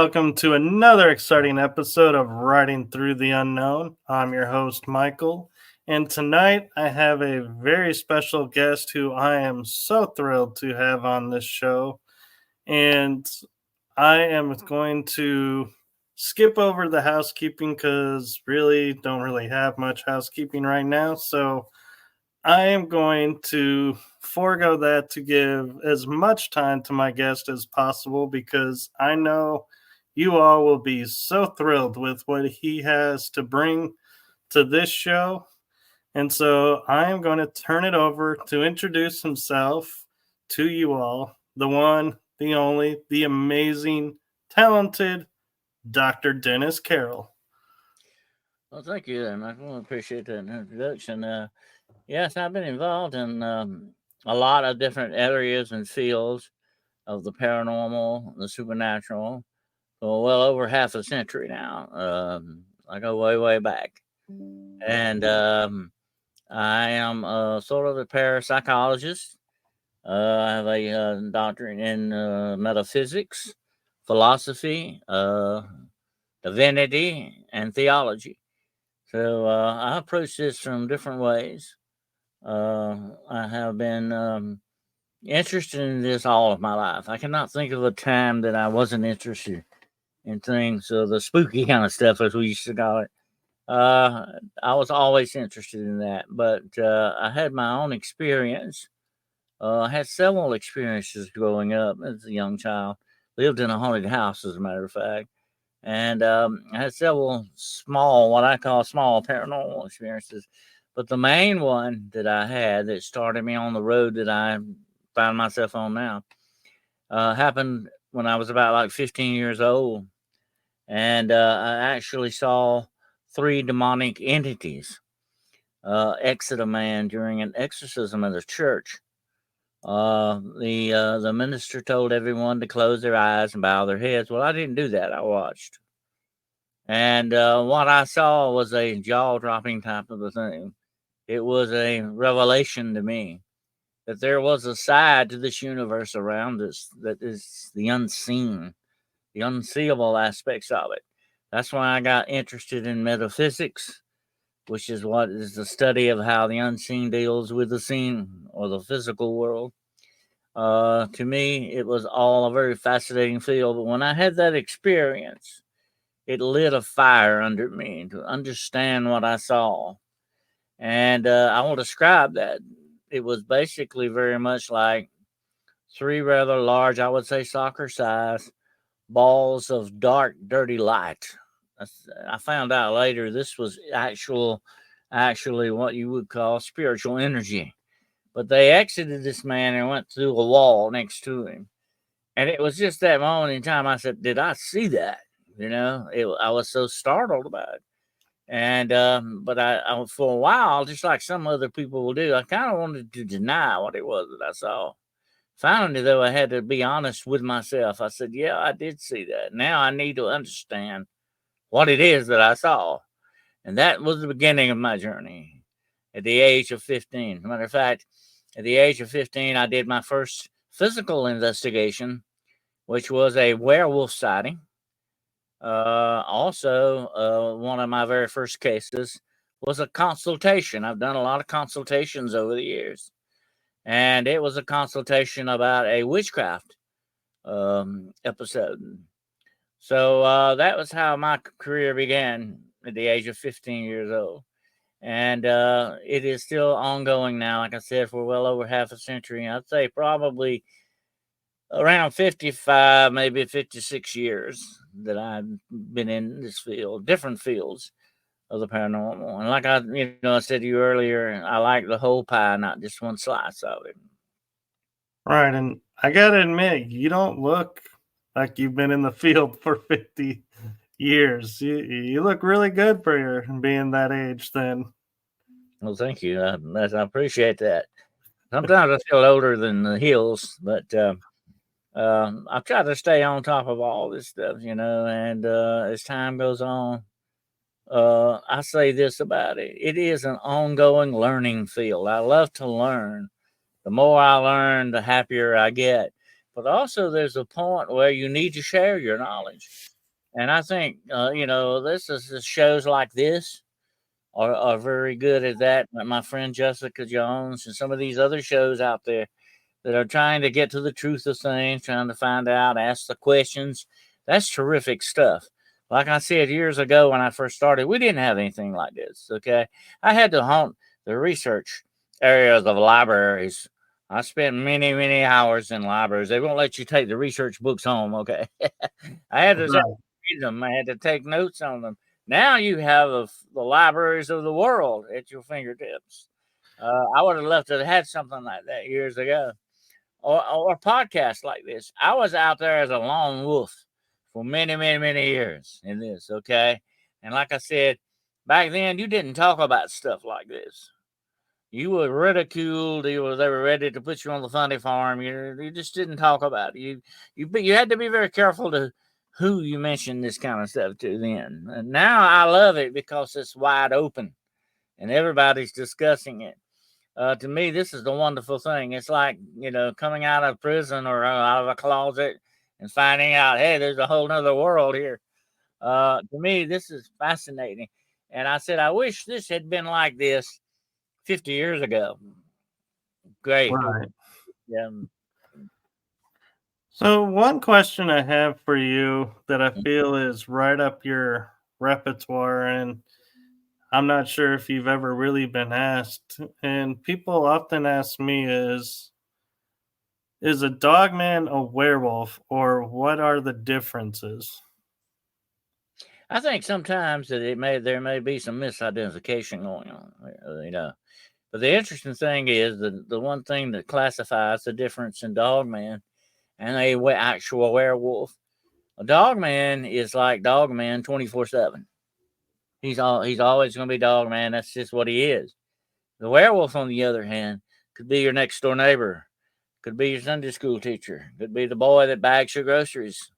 welcome to another exciting episode of Riding Through the Unknown. I'm your host, Michael, and tonight I have a very special guest who I am so thrilled to have on this show. And I am going to skip over the housekeeping because really don't really have much housekeeping right now. So I am going to forego that to give as much time to my guest as possible because I know you all will be so thrilled with what he has to bring to this show. And so I am going to turn it over to introduce himself to you all, the one, the only, the amazing, talented Dr. Dennis Carroll. Well, thank you, and I really appreciate that introduction. Yes, I've been involved in a lot of different areas and fields of the paranormal, the supernatural, for well over half a century now. I go way, way back. And I am sort of a parapsychologist. I have a doctorate in metaphysics, philosophy, divinity, and theology. So I approach this from different ways. I have been interested in this all of my life. I cannot think of a time that I wasn't interested in things, the spooky kind of stuff, as we used to call it. I was always interested in that, but I had my own experience. I had several experiences growing up as a young child. Lived in a haunted house, as a matter of fact. And I had several small, what I call small paranormal experiences. But the main one that I had that started me on the road that I find myself on now happened when I was about like 15 years old. And I actually saw three demonic entities exit a man during an exorcism at a church. The minister told everyone to close their eyes and bow their heads. Well, I didn't do that. I watched. And what I saw was a jaw-dropping type of a thing. It was a revelation to me that there was a side to this universe around us that is the unseen, the unseeable aspects of it. That's why I got interested in metaphysics, which is what is the study of how the unseen deals with the seen or the physical world. To me, it was all a very fascinating field. But when I had that experience, it lit a fire under me to understand what I saw. And I will describe that. It was basically very much like three rather large, I would say soccer size, balls of dark, dirty light. I found out later this was actually what you would call spiritual energy. But they exited this man and went through a wall next to him. And it was just that moment in time I said, did I see that? I was so startled about it. And, but I, for a while, just like some other people will do, I kind of wanted to deny what it was that I saw. Finally, though, I had to be honest with myself. I said, yeah, I did see that. Now I need to understand what it is that I saw. And that was the beginning of my journey at the age of 15. As a matter of fact, at the age of 15, I did my first physical investigation, which was a werewolf sighting. Also, one of my very first cases was a consultation. I've done a lot of consultations over the years, and it was a consultation about a witchcraft episode. So that was how my career began at the age of 15 years old. And it is still ongoing now, like I said, for well over half a century. I'd say probably around 55, maybe 56 years that I've been in this field, different fields of the paranormal. And like I said to you earlier, I like the whole pie, not just one slice of it. Right. And I got to admit, you don't look like you've been in the field for 50 years. You look really good for your being that age then. Well, thank you. I appreciate that. Sometimes I feel older than the hills, but I try to stay on top of all this stuff, and as time goes on, I say this about it. It is an ongoing learning field. I love to learn. The more I learn, the happier I get. but also there's a point where you need to share your knowledge. And I think, this is shows like this are very good at that. Like my friend Jessica Jones and some of these other shows out there that are trying to get to the truth of things, trying to find out, ask the questions. That's terrific stuff. Like I said years ago when I first started, we didn't have anything like this. Okay. I had to haunt the research areas of libraries. I spent many, many hours in libraries. They won't let you take the research books home. Okay. I had to Right. read them. I had to take notes on them. Now you have the libraries of the world at your fingertips. I would have loved to have had something like that years ago, or podcasts like this. I was out there as a lone wolf for many, many, many years in this. Okay, and like I said, back then you didn't talk about stuff like this. You were ridiculed. They were ready to put you on the funny farm. You just didn't talk about it. You had to be very careful to who you mentioned this kind of stuff to then. And now I love it because it's wide open and everybody's discussing it. To me, this is the wonderful thing. It's like, coming out of prison or out of a closet and finding out, hey, there's a whole nother world here. To me, this is fascinating. And I said, I wish this had been like this 50 years ago. Great. Right. Yeah. So, one question I have for you that I feel is right up your repertoire, and I'm not sure if you've ever really been asked, and people often ask me is a dogman a werewolf, or what are the differences? I think sometimes that there may be some misidentification going on, But the interesting thing is the one thing that classifies the difference in dogman and actual werewolf. A dogman is like dogman 24/7. He's always going to be dogman. That's just what he is. The werewolf, on the other hand, could be your next door neighbor, could be your Sunday school teacher, could be the boy that bags your groceries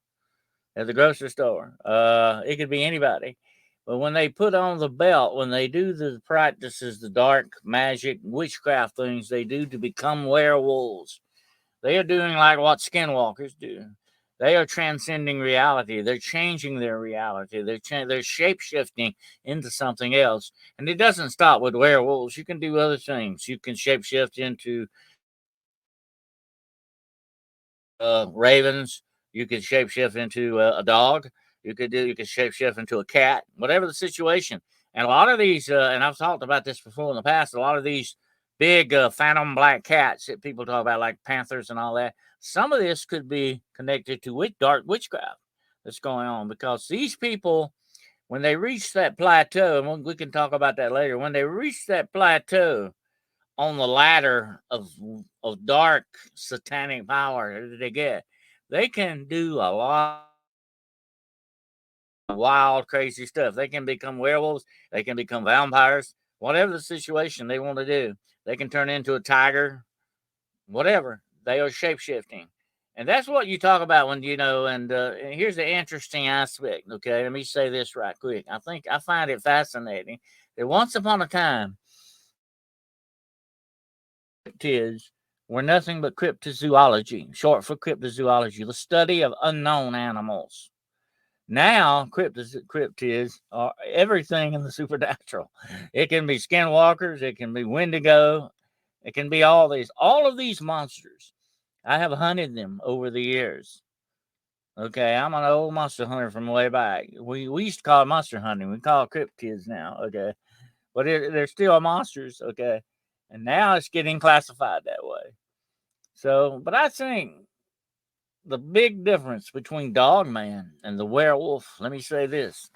at the grocery store. It could be anybody. But when they put on the belt, when they do the practices, the dark magic, witchcraft things they do to become werewolves, they are doing like what skinwalkers do. They are transcending reality. They're changing their reality. They're shape shifting into something else. And it doesn't stop with werewolves. You can do other things. You can shape shift into ravens. You could shapeshift into a dog. You could shapeshift into a cat. Whatever the situation. And a lot of these, and I've talked about this before in the past. A lot of these big phantom black cats that people talk about, like panthers and all that. Some of this could be connected to dark witchcraft that's going on, because these people, when they reach that plateau, and we can talk about that later. When they reach that plateau on the ladder of dark satanic power that they get, they can do a lot of wild, crazy stuff. They can become werewolves, they can become vampires, whatever the situation they want to do. They can turn into a tiger, whatever. They are shape shifting. And that's what you talk about when, and here's the interesting aspect. Okay, let me say this right quick. I find it fascinating that once upon a time, cryptids were nothing but cryptozoology, short for cryptozoology, the study of unknown animals. Now, cryptids are everything in the supernatural. It can be skinwalkers, it can be wendigo, it can be all of these monsters. I have hunted them over the years. Okay, I'm an old monster hunter from way back. We used to call it monster hunting. We call it cryptids now. Okay, but they're still monsters. Okay, and now it's getting classified that way. So, but I think the big difference between Dogman and the werewolf, let me say this.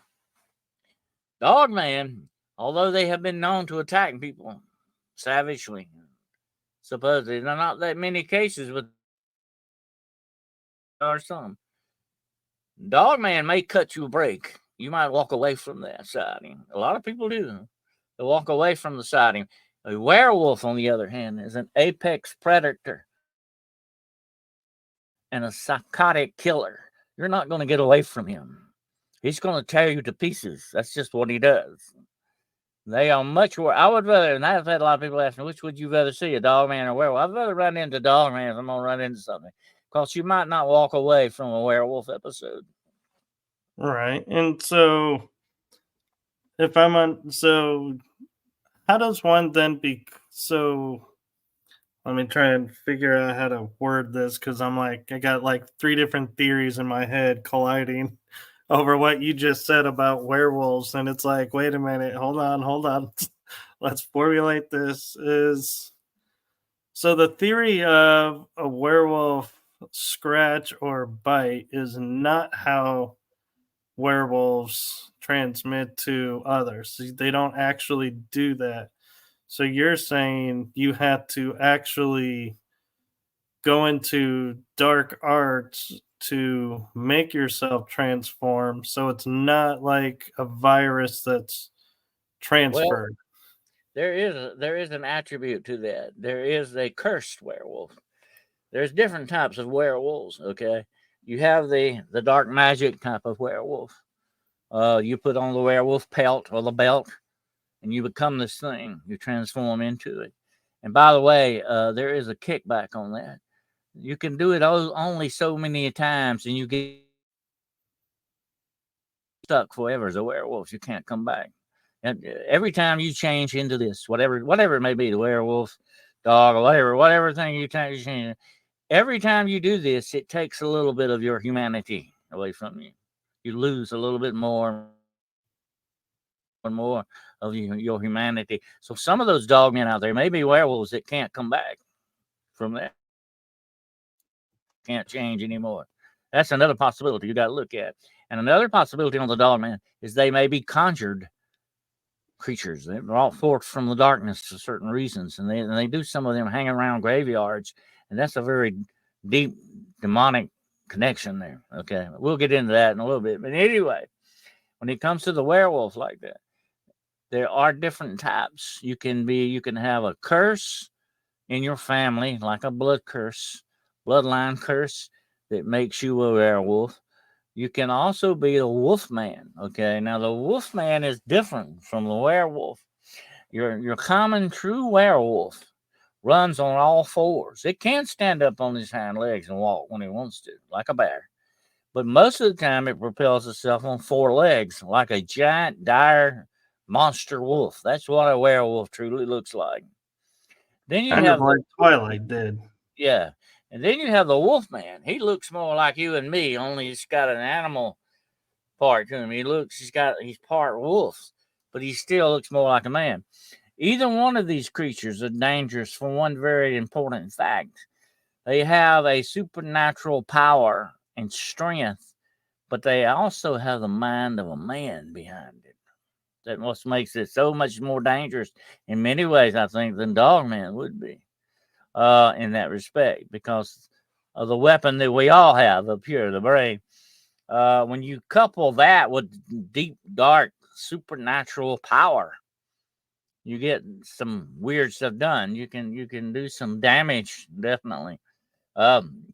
Dogman, although they have been known to attack people savagely, supposedly, there are not that many cases, but there are some. Dogman may cut you a break. You might walk away from that sighting. A lot of people do. They walk away from the sighting. A werewolf, on the other hand, is an apex predator and a psychotic killer. You're not going to get away from him. He's going to tear you to pieces. That's just what he does. They are much worse. I would rather, and I've had a lot of people ask me, which would you rather see, a dog man or a werewolf? I'd rather run into dog man if I'm going to run into something. because you might not walk away from a werewolf episode. Right. And so if I'm on, so how does one then be? So let me try and figure out how to word this because I'm like, I got like three different theories in my head colliding over what you just said about werewolves. And it's like, wait a minute, hold on, hold on. Let's formulate this. Is so the theory of a werewolf scratch or bite is not how werewolves transmit to others. They don't actually do that. So you're saying you have to actually go into dark arts to make yourself transform. So it's not like a virus that's Well, transferred. there is an attribute to that. There is a cursed werewolf. There's different types of werewolves. Okay, you have the dark magic type of werewolf. You put on the werewolf pelt or the belt, and you become this thing. You transform into it. And by the way, there is a kickback on that. You can do it only so many times, and you get stuck forever as a werewolf. You can't come back. And every time you change into this, whatever it may be, the werewolf, dog, or whatever thing you change, every time you do this, it takes a little bit of your humanity away from you. You lose a little bit more and more of your humanity. So some of those dog men out there may be werewolves that can't come back from that, can't change anymore. That's another possibility you got to look at. And another possibility on the dog man is they may be conjured creatures. They're brought forth from the darkness for certain reasons, and they do some of them hang around graveyards, and that's a very deep demonic connection there. Okay, we'll get into that in a little bit, but anyway, when it comes to the werewolf like that, there are different types. You can have a curse in your family, like a bloodline curse that makes you a werewolf. You can also be the wolf man. Okay, now the wolf man is different from the werewolf. Your common true werewolf runs on all fours. It can stand up on his hind legs and walk when it wants to, like a bear. But most of the time, it propels itself on four legs, like a giant, dire monster wolf. That's what a werewolf truly looks like. Then you Kind of have like Twilight did. yeah, and then you have the wolf man. He looks more like you and me, only he's got an animal part to him. He's part wolf, but he still looks more like a man. Either one of these creatures are dangerous for one very important fact. They have a supernatural power and strength, but they also have the mind of a man behind it. That's what makes it so much more dangerous in many ways, I think, than Dogman would be in that respect, because of the weapon that we all have up here, the brain. When you couple that with deep, dark, supernatural power, you get some weird stuff done. You can do some damage, definitely. Um,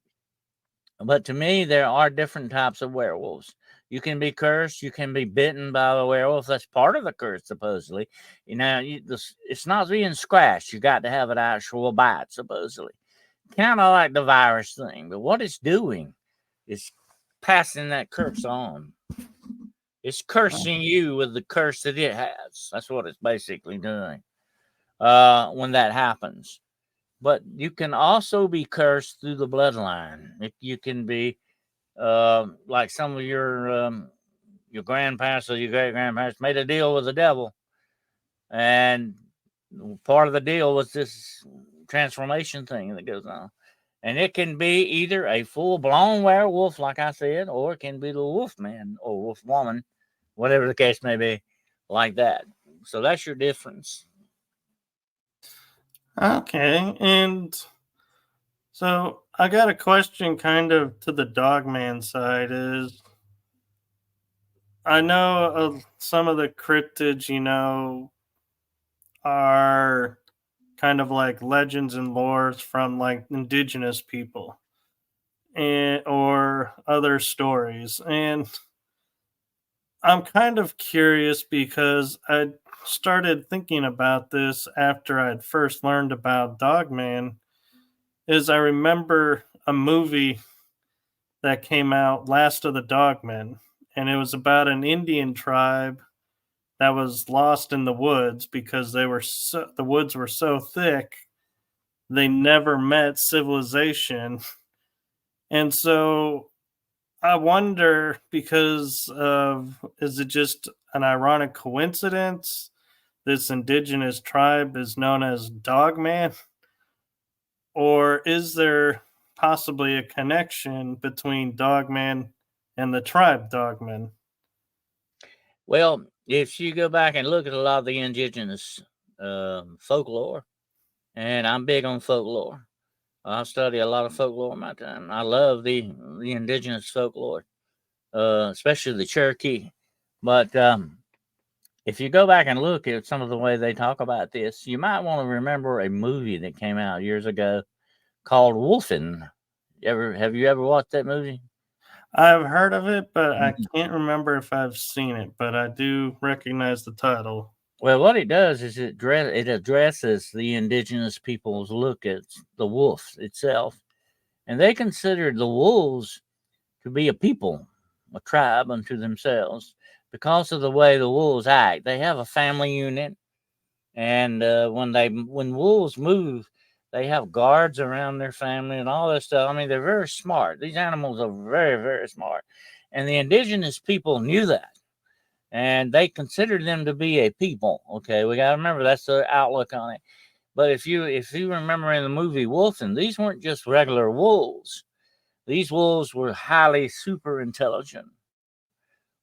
but to me, there are different types of werewolves. You can be cursed. You can be bitten by a werewolf. That's part of the curse, supposedly. It's not being scratched. You got to have an actual bite, supposedly. Kind of like the virus thing. But what it's doing is passing that curse on. It's cursing you with the curse that it has. That's what it's basically doing when that happens. But you can also be cursed through the bloodline. You can be like some of your grandparents or your great grandparents made a deal with the devil, and part of the deal was this transformation thing that goes on. And it can be either a full blown werewolf, like I said, or it can be the wolf man or wolf woman, whatever the case may be, like that. So that's your difference. Okay. And so I got a question kind of to the Dogman side is I know some of the cryptids, are kind of like legends and lores from like indigenous people and or other stories. And I'm kind of curious because I started thinking about this after I'd first learned about Dogman is I remember a movie that came out, Last of the Dogmen, and it was about an Indian tribe that was lost in the woods because the woods were so thick they never met civilization. And so I wonder, because of, is it just an ironic coincidence this indigenous tribe is known as Dogman, or is there possibly a connection between Dogman and the tribe Dogman? Well, if you go back and look at a lot of the indigenous folklore, and I'm big on folklore. I study a lot of folklore in my time. I love the indigenous folklore, especially the Cherokee. But if you go back and look at some of the way they talk about this, you might want to remember a movie that came out years ago called Wolfen. Have you ever watched that movie? I've heard of it, but I Mhm. can't remember if I've seen it, but I do recognize the title. Well, what it does is it addresses the indigenous people's look at the wolf itself, and they considered the wolves to be a people, a tribe unto themselves, because of the way the wolves act. They have a family unit, and when wolves move, they have guards around their family and all this stuff. I mean, they're very smart. These animals are very, very smart, and the indigenous people knew that, and they considered them to be a people. Okay, we got to remember that's the outlook on it. But if you remember in the movie Wolfen, these weren't just regular wolves. These wolves were highly super intelligent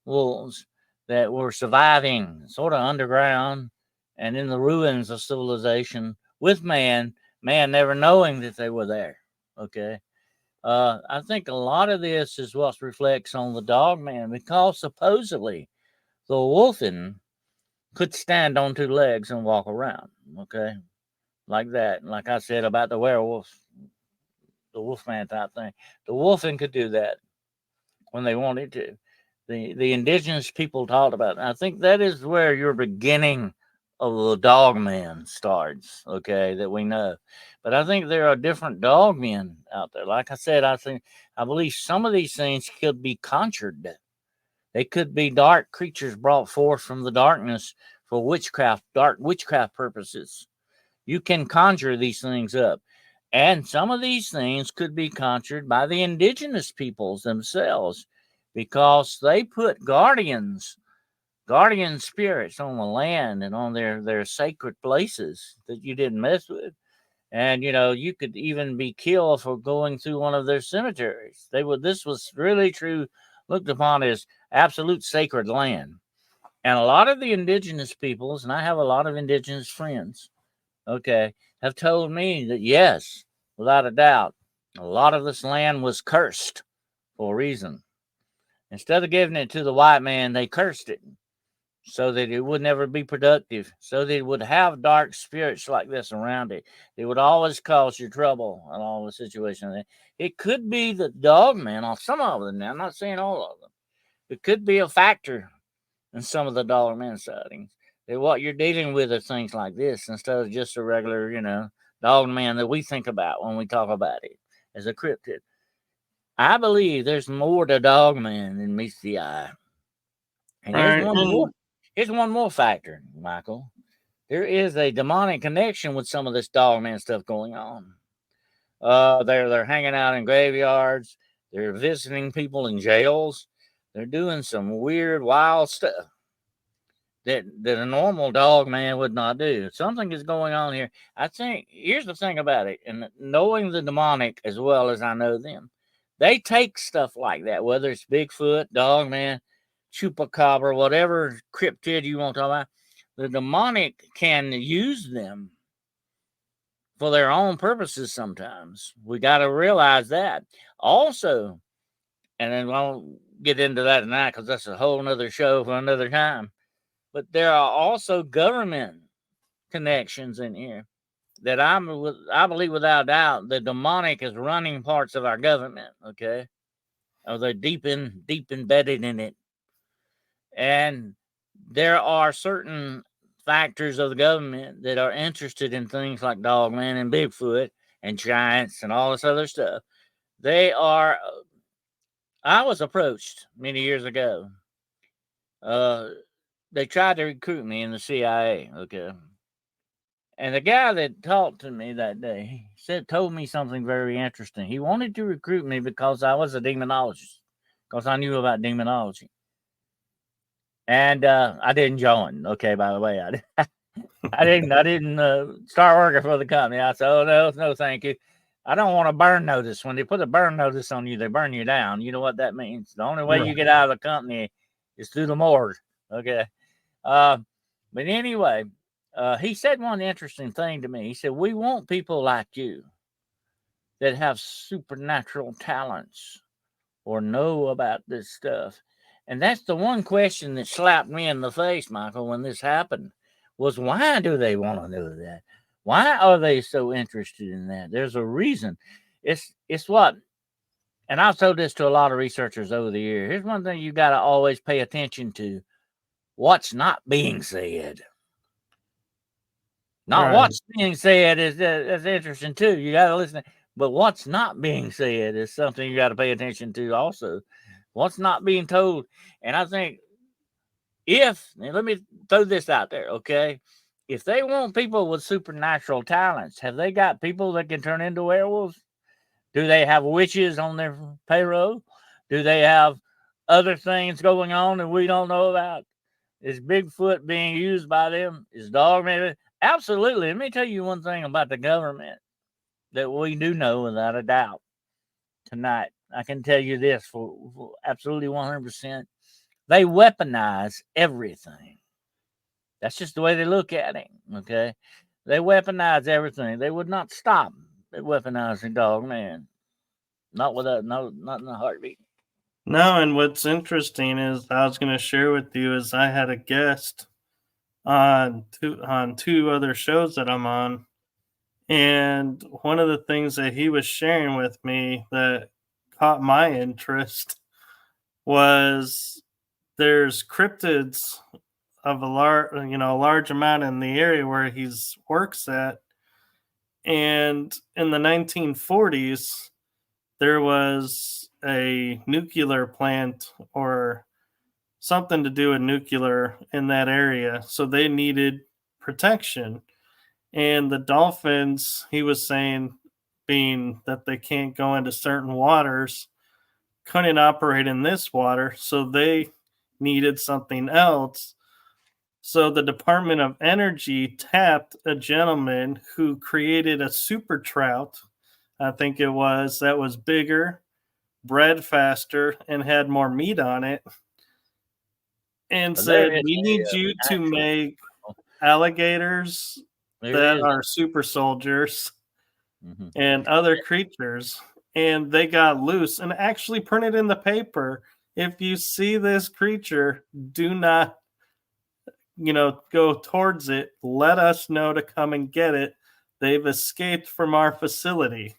wolves that were surviving sort of underground and in the ruins of civilization with man never knowing that they were there. Okay. I think a lot of this is what reflects on the dog man because supposedly the wolfen could stand on two legs and walk around. Okay. Like that. Like I said about the werewolf, the wolfman type thing. The wolfen could do that when they wanted to. The indigenous people talked about it. I think that is where your beginning of the dog man starts, okay, that we know. But I think there are different dog men out there. Like I said, I believe some of these things could be conjured. They could be dark creatures brought forth from the darkness for witchcraft, dark witchcraft purposes. You can conjure these things up. And some of these things could be conjured by the indigenous peoples themselves because they put guardian spirits on the land and on their sacred places that you didn't mess with. And you could even be killed for going through one of their cemeteries. This was really true, looked upon as absolute sacred land. And a lot of the indigenous peoples, and I have a lot of indigenous friends, okay, have told me that yes, without a doubt, a lot of this land was cursed for a reason. Instead of giving it to the white man, they cursed it so that it would never be productive, so that it would have dark spirits like this around it. It would always cause you trouble in all the situations. It could be the dog man off some of them. Now, I'm not saying all of them. It could be a factor in some of the dog man sightings. That what you're dealing with are things like this instead of just a regular, dog man that we think about when we talk about it as a cryptid. I believe there's more to dog man than meets the eye. And All right, and here's one more factor, Michael. There is a demonic connection with some of this dog man stuff going on. They're hanging out in graveyards. They're visiting people in jails. They're doing some weird, wild stuff that a normal dog man would not do. Something is going on here. I think here's the thing about it, and knowing the demonic as well as I know them, they take stuff like that, whether it's Bigfoot, dog man, chupacabra, whatever cryptid you want to talk about. The demonic can use them for their own purposes sometimes. We got to realize that. Also, and then I won't get into that tonight because that's a whole nother show for another time. But there are also government connections in here that I believe without doubt the demonic is running parts of our government. Okay, or they're deep embedded in it, and there are certain factors of the government that are interested in things like Dogman and Bigfoot and giants and all this other stuff. They are I was approached many years ago. They tried to recruit me in the CIA. Okay. And the guy that talked to me that day told me something very interesting. He wanted to recruit me because I was a demonologist, because I knew about demonology. And I didn't join. Okay, by the way, I didn't start working for the company. I said, "Oh no, thank you. I don't want a burn notice. When they put a burn notice on you, they burn you down. You know what that means. The only way you get out of the company is through the morgue." Okay. But anyway, he said one interesting thing to me. He said, "We want people like you that have supernatural talents or know about this stuff." And that's the one question that slapped me in the face, Michael, when this happened, was why do they want to know that? Why are they so interested in that? There's a reason. It's what, and I've told this to a lot of researchers over the years. Here's one thing you got to always pay attention to: what's not being said. Not what's being said is that's interesting too. You got to listen. But what's not being said is something you got to pay attention to also. What's not being told. And I think let me throw this out there, okay? If they want people with supernatural talents, have they got people that can turn into werewolves? Do they have witches on their payroll? Do they have other things going on that we don't know about? Is Bigfoot being used by them? Is Dogman? Absolutely. Let me tell you one thing about the government that we do know without a doubt tonight. I can tell you this for absolutely 100%. They weaponize everything. That's just the way they look at it. Okay. They weaponize everything. They would not stop at weaponizing Dogman. Not not in a heartbeat. No, and what's interesting is I was going to share with you is I had a guest on two other shows that I'm on, and one of the things that he was sharing with me that caught my interest was there's cryptids of a large amount in the area where he's works at, and in the 1940s there was a nuclear plant or something to do with nuclear in that area, so they needed protection. And the dolphins, he was saying, being that they can't go into certain waters, couldn't operate in this water, so they needed something else. So the Department of Energy tapped a gentleman who created a super trout, I think it was, that was bigger, bred faster, and had more meat on it, and said, "We need you to make alligators that are super soldiers and other creatures." And they got loose and actually printed in the paper, "If you see this creature, do not, go towards it. Let us know to come and get it. They've escaped from our facility."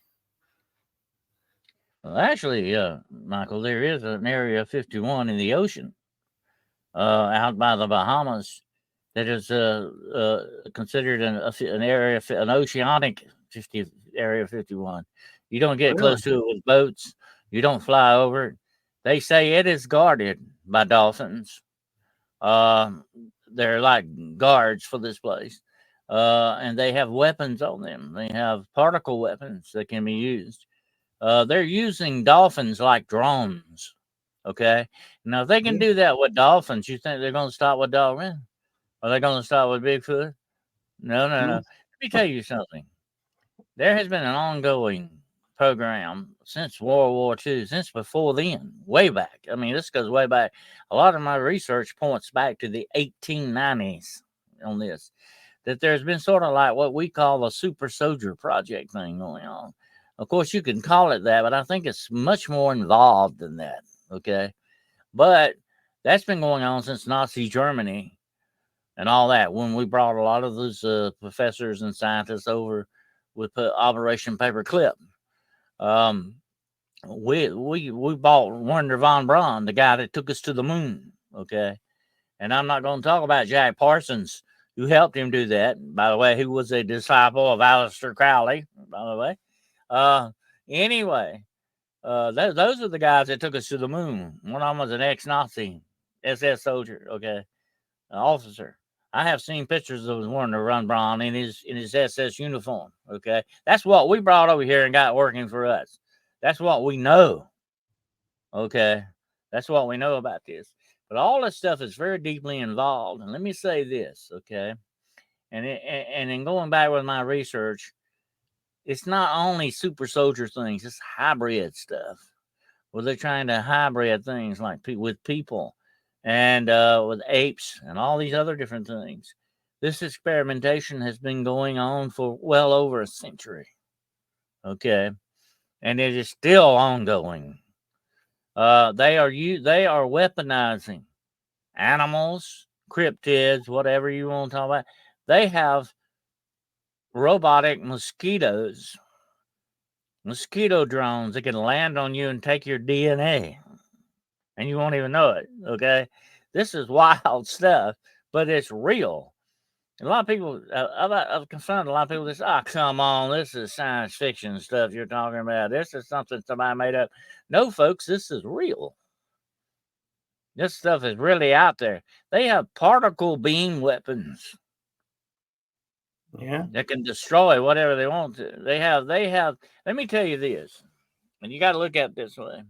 Well, actually, Michael, there is an Area 51 in the ocean out by the Bahamas that is considered an area, an oceanic Area 51. You don't get close to it with boats. You don't fly over it. They say it is guarded by dolphins. They're like guards for this place. And they have weapons on them. They have particle weapons that can be used. They're using dolphins like drones. Okay. Now, if they can do that with dolphins, you think they're going to stop with Dogman? Are they going to start with Bigfoot? No. Let me tell you something. There has been an ongoing program since World War II, since before then, way back. I mean, this goes way back. A lot of my research points back to the 1890s on this, that there's been sort of like what we call a super soldier project thing going on. Of course, you can call it that, but I think it's much more involved than that. Okay. But that's been going on since Nazi Germany and all that. When we brought a lot of those professors and scientists over with Operation Paperclip, we bought Werner von Braun, the guy that took us to the moon. Okay, and I'm not going to talk about Jack Parsons, who helped him do that. By the way, who was a disciple of Aleister Crowley. By the way, anyway, Those are the guys that took us to the moon. One of them was an ex-Nazi SS soldier, okay, an officer. I have seen pictures of him wearing the Run Braun in his SS uniform. Okay, that's what we brought over here and got working for us. That's what we know. Okay, that's what we know about this. But all this stuff is very deeply involved. And let me say this, okay, and in going back with my research, it's not only super soldier things; it's hybrid stuff. Well, they're trying to hybrid things like with people and with apes and all these other different things. This experimentation has been going on for well over a century. Okay, and it is still ongoing. They are weaponizing animals, cryptids, whatever you want to talk about. They have robotic mosquito drones that can land on you and take your DNA, and you won't even know it. Okay, this is wild stuff, but it's real. A lot of people, I've confronted a lot of people that say, "Oh, come on, this is science fiction stuff you're talking about. This is something somebody made up." No, folks, this is real. This stuff is really out there. They have particle beam weapons. Yeah. That can destroy whatever they want to. They have, let me tell you this, and you got to look at it this way.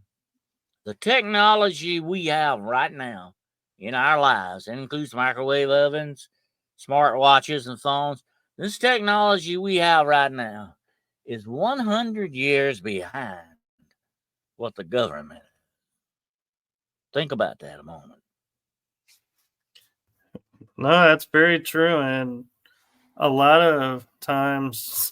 The technology we have right now in our lives, it includes microwave ovens, smart watches, and phones. This technology we have right now is 100 years behind what the government. Think about that a moment. No, that's very true. And a lot of times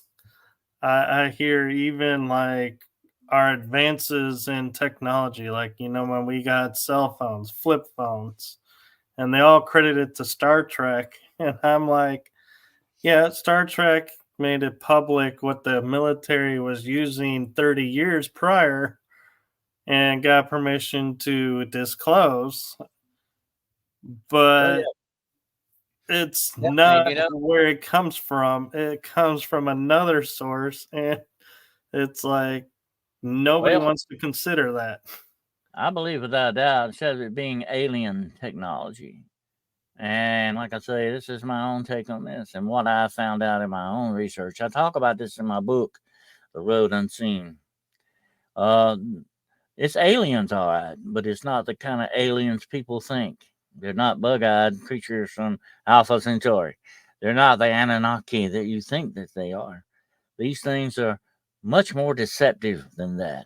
I hear even like our advances in technology, like, when we got cell phones, flip phones, and they all credit it to Star Trek. And I'm like, yeah, Star Trek made it public what the military was using 30 years prior and got permission to disclose. Oh, yeah. But it's Definitely, not where it comes from. It comes from another source, and it's like nobody wants to consider that. I believe without a doubt, instead of it being alien technology. And like I say, this is my own take on this and what I found out in my own research. I talk about this in my book, The Road Unseen. It's aliens, all right, but it's not the kind of aliens people think. They're not bug-eyed creatures from Alpha Centauri. They're not the Anunnaki that you think that they are. These things are much more deceptive than that.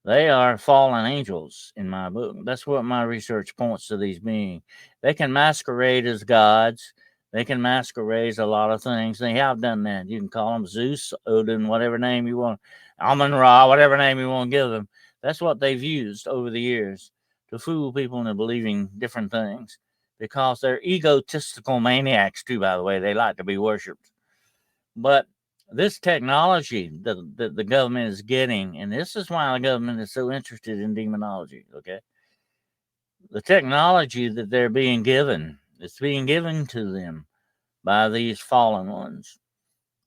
They are fallen angels in my book. That's what my research points to these being. They can masquerade as gods. They can masquerade as a lot of things. They have done that. You can call them Zeus, Odin, whatever name you want, Amun Ra, whatever name you want to give them. That's what they've used over the years to fool people into believing different things because they're egotistical maniacs, too, by the way. They like to be worshipped. But this technology that the government is getting, and this is why the government is so interested in demonology, okay? The technology that they're being given, it's being given to them by these fallen ones.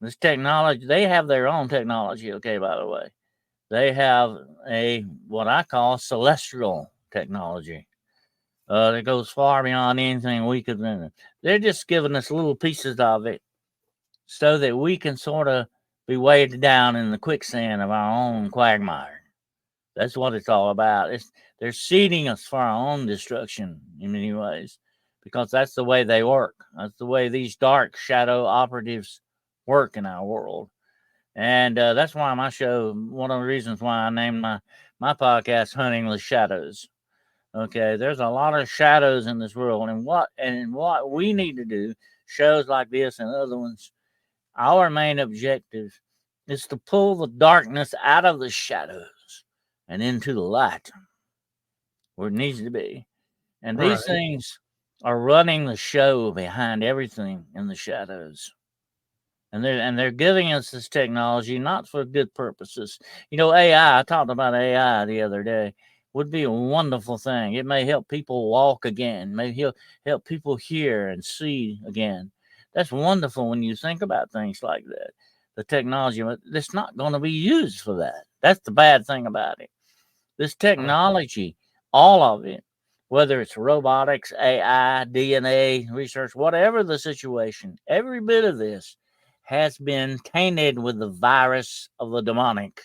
This technology, they have their own technology, okay, by the way. They have what I call celestial technology. That goes far beyond anything we could invent. They're just giving us little pieces of it so that we can sort of be weighed down in the quicksand of our own quagmire. That's what it's all about. They're seeding us for our own destruction in many ways because that's the way they work. That's the way these dark shadow operatives work in our world. And that's why my show, one of the reasons why I named my podcast Hunting the Shadows. Okay, there's a lot of shadows in this world, and what we need to do, shows like this and other ones, our main objective is to pull the darkness out of the shadows and into the light where it needs to be. And these things are running the show behind everything in the shadows. And they're giving us this technology not for good purposes. AI, I talked about AI the other day, would be a wonderful thing. It may help people walk again, may help people hear and see again. That's wonderful when you think about things like that. The technology, it's not going to be used for that. That's the bad thing about it. This technology, all of it, whether it's robotics, AI, DNA research, whatever the situation, every bit of this has been tainted with the virus of the demonic.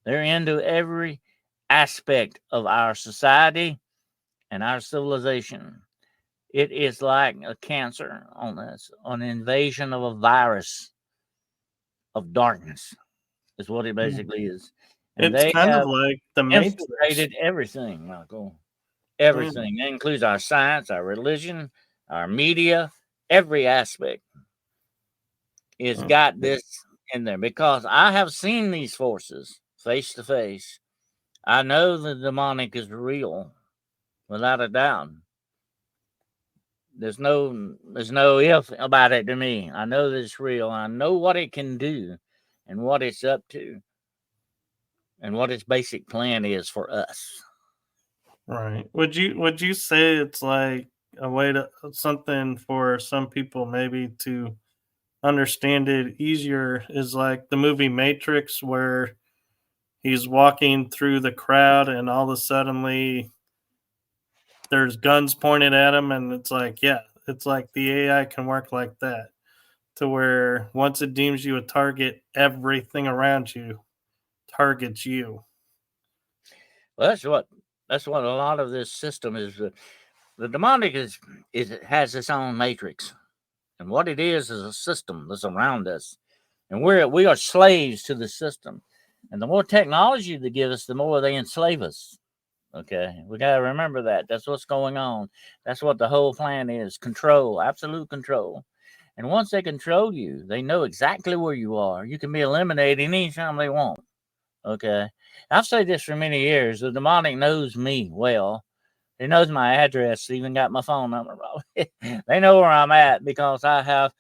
They're into every aspect of our society and our civilization. It is like a cancer on us, an invasion of a virus of darkness, is what it basically is. And It's they kind of have like the Matrix. infiltrated everything, Michael. Yeah. Everything. That includes our science, our religion, our media, every aspect. It's Yeah. got this in there because I have seen these forces face to face. I know the demonic is real, without a doubt. There's no if about it to me. I know that it's real. I know what it can do and what it's up to and what its basic plan is for us. Right. Would you say it's like a way to something for some people maybe to understand it easier is like the movie Matrix where he's walking through the crowd and all of a suddenly there's guns pointed at him and it's like, yeah, it's like the AI can work like that to where once it deems you a target, everything around you targets you. Well, that's what a lot of this system is. The demonic is it has its own matrix, and what it is a system that's around us, and we are slaves to the system. And the more technology they give us, the more they enslave us. Okay, we got to remember that. That's what's going on. That's what the whole plan is: control, absolute control. And once they control you, they know exactly where you are. You can be eliminated anytime they want. Okay, I've said this for many years. The demonic knows me well. He knows my address, even got my phone number. They know where I'm at because I have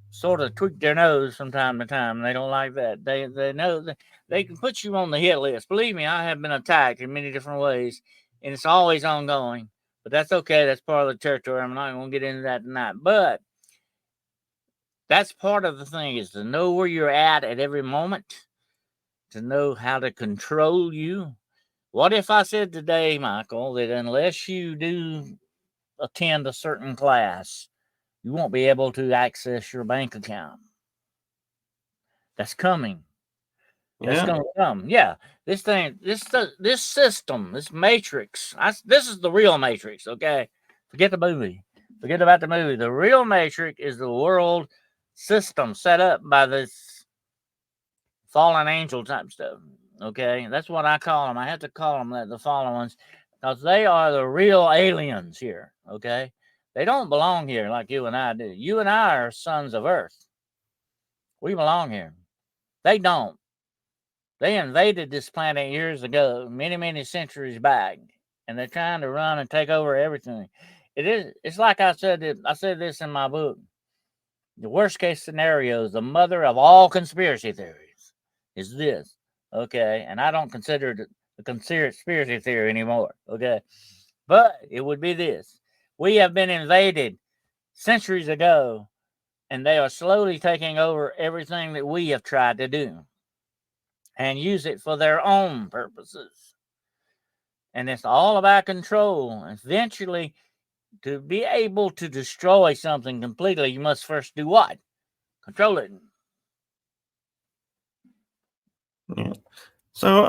sort of tweaked their nose from time to time. They don't like that. They know that they can put you on the hit list. Believe me, I have been attacked in many different ways, and it's always ongoing. But that's okay. That's part of the territory. I'm not going to get into that tonight. But that's part of the thing is to know where you're at every moment, to know how to control you. What if I said today, Michael, that unless you do attend a certain class, you won't be able to access your bank account? That's coming. That's Yeah. going to come. Yeah, this thing, this system, this matrix. This is the real matrix. Okay, forget the movie. Forget about the movie. The real matrix is the world system set up by this fallen angel type stuff. Okay, that's what I call them. I have to call them that, the fallen ones, because they are the real aliens here. Okay, they don't belong here like you and I do. You and I are sons of Earth. We belong here. They don't. They invaded this planet years ago, many, many centuries back, and they're trying to run and take over everything. It's like I said. I said this in my book. The worst case scenario is the mother of all conspiracy theories. Is this okay? And I don't consider it a conspiracy theory anymore. Okay, but it would be this: we have been invaded centuries ago, and they are slowly taking over everything that we have tried to do and use it for their own purposes. And it's all about control. Eventually, to be able to destroy something completely, you must first do what? Control it. Yeah. So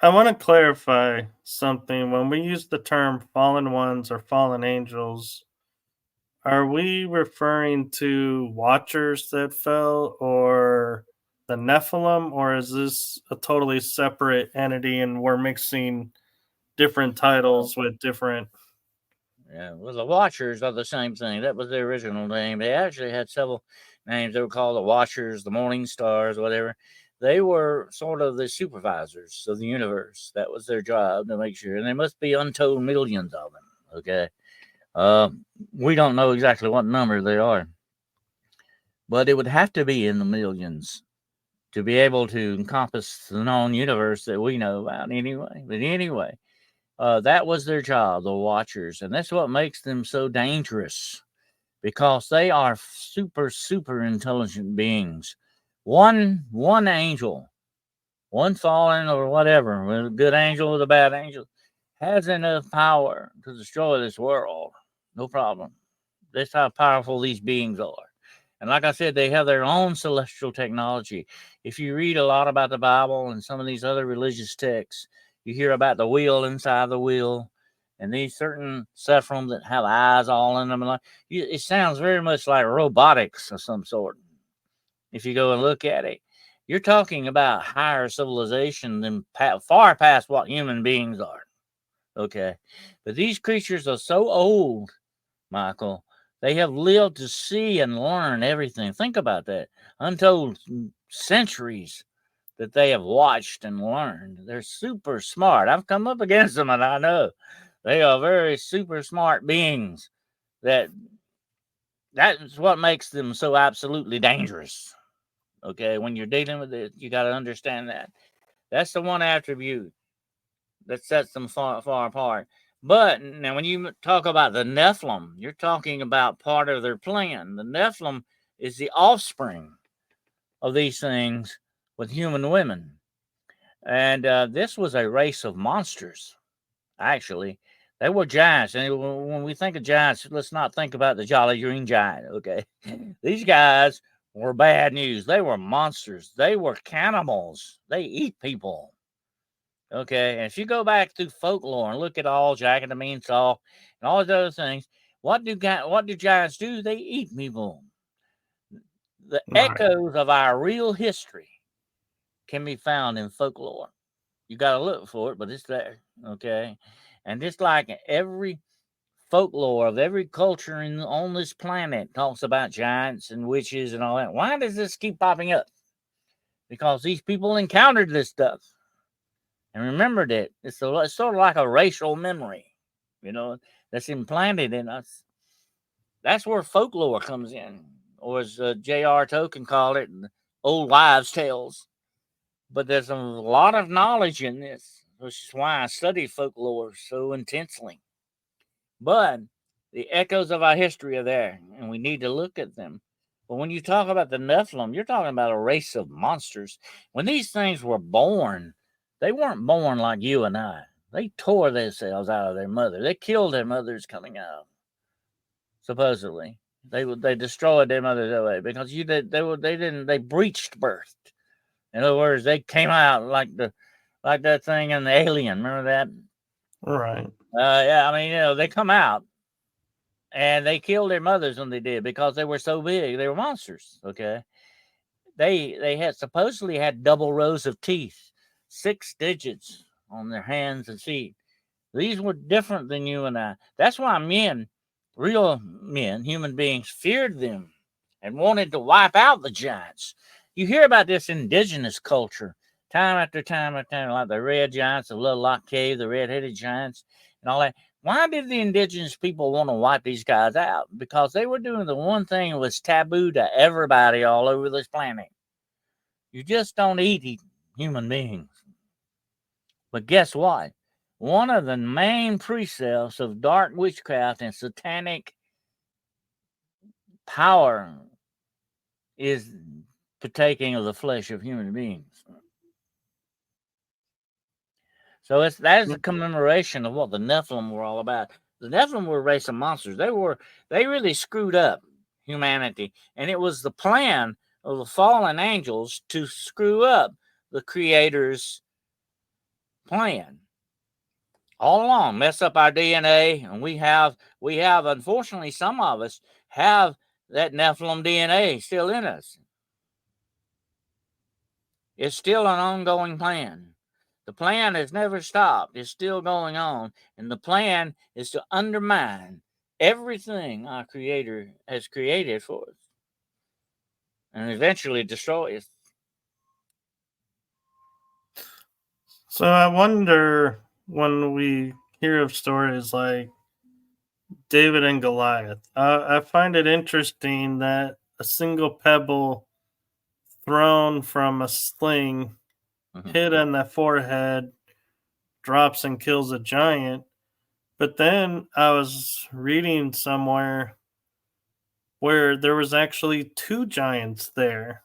I want to clarify something. When we use the term fallen ones or fallen angels, are we referring to watchers that fell or the Nephilim, or is this a totally separate entity and we're mixing different titles with different? Yeah, well, the Watchers are the same thing. That was their original name. They actually had several names. They were called the Watchers, the Morning Stars, whatever. They were sort of the supervisors of the universe. That was their job to make sure. And there must be untold millions of them. Okay. Uh, we don't know exactly what number they are, but it would have to be in the millions to be able to encompass the known universe that we know about anyway. But anyway, that was their job, the Watchers, and that's what makes them so dangerous because they are super intelligent beings. One angel, one fallen or whatever, a good angel or the bad angel, has enough power to destroy this world. No problem. That's how powerful these beings are. And like I said, they have their own celestial technology. If you read a lot about the Bible and some of these other religious texts, you hear about the wheel inside the wheel and these certain Sephirim that have eyes all in them. It sounds very much like robotics of some sort. If you go and look at it, you're talking about higher civilization than far past what human beings are. Okay. But these creatures are so old, Michael. They have lived to see and learn everything. Think about that. Untold centuries that they have watched and learned. They're super smart. I've come up against them and I know they are very super smart beings. That's what makes them so absolutely dangerous. Okay, when you're dealing with it, you got to understand that. That's the one attribute that sets them far apart. But now, when you talk about the Nephilim, you're talking about part of their plan. The Nephilim is the offspring of these things with human women. And this was a race of monsters, actually. They were giants. And when we think of giants, let's not think about the Jolly Green Giant, okay? These guys were bad news. They were monsters. They were cannibals. They eat people. Okay, and if you go back through folklore and look at all Jack and the Beanstalk and all those other things, what do giants do? They eat people. The echoes of our real history can be found in folklore. You got to look for it, but it's there. Okay, and just like every folklore of every culture on this planet talks about giants and witches and all that. Why does this keep popping up? Because these people encountered this stuff and remembered it. It's sort of like a racial memory, that's implanted in us. That's where folklore comes in, or as J.R. Tolkien called it, old wives' tales. But there's a lot of knowledge in this, which is why I study folklore so intensely. But the echoes of our history are there, and we need to look at them. But when you talk about the Nephilim, you're talking about a race of monsters. When these things were born, they weren't born like you and I. They tore themselves out of their mother. They killed their mothers coming out. Supposedly, they destroyed their mothers that way because they breached birth. In other words, they came out like that thing in the Alien. Remember that? Right. Yeah, I mean, they come out and they killed their mothers when they did because they were so big. They were monsters. Okay, they had supposedly had double rows of teeth, 6 digits on their hands and feet. These were different than you and I. That's why real men, human beings, feared them and wanted to wipe out the giants. You hear about this indigenous culture time after time after time, like the red giants of Little Lock Cave, the red-headed giants, and all that. Why did the indigenous people want to wipe these guys out? Because they were doing the one thing that was taboo to everybody all over this planet. You just don't eat human beings. But guess what? One of the main precepts of dark witchcraft and satanic power is partaking of the flesh of human beings. So that is a commemoration of what the Nephilim were all about. The Nephilim were a race of monsters. They really screwed up humanity, and it was the plan of the fallen angels to screw up the Creator's plan all along, mess up our DNA, and we have unfortunately some of us have that Nephilim DNA still in us. It's still an ongoing plan. The plan has never stopped. It's still going on. And the plan is to undermine everything our Creator has created for us and eventually destroy us. So I wonder, when we hear of stories like David and Goliath, I find it interesting that a single pebble thrown from a sling hit on the forehead drops and kills a giant. But then I was reading somewhere where there was actually 2 giants there.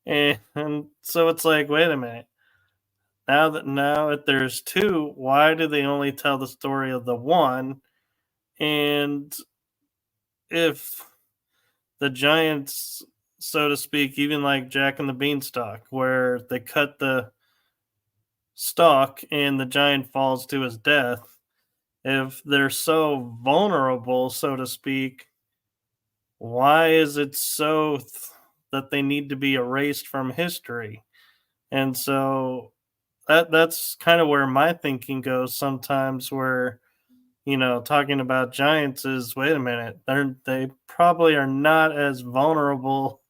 And so it's like, wait a minute. now if there's two, why do they only tell the story of the one? And if the giants, so to speak, even like Jack and the Beanstalk, where they cut the stalk and the giant falls to his death, if they're so vulnerable, so to speak, why is it that they need to be erased from history? And so that's kind of where my thinking goes sometimes, where talking about giants is, wait a minute, they probably are not as vulnerable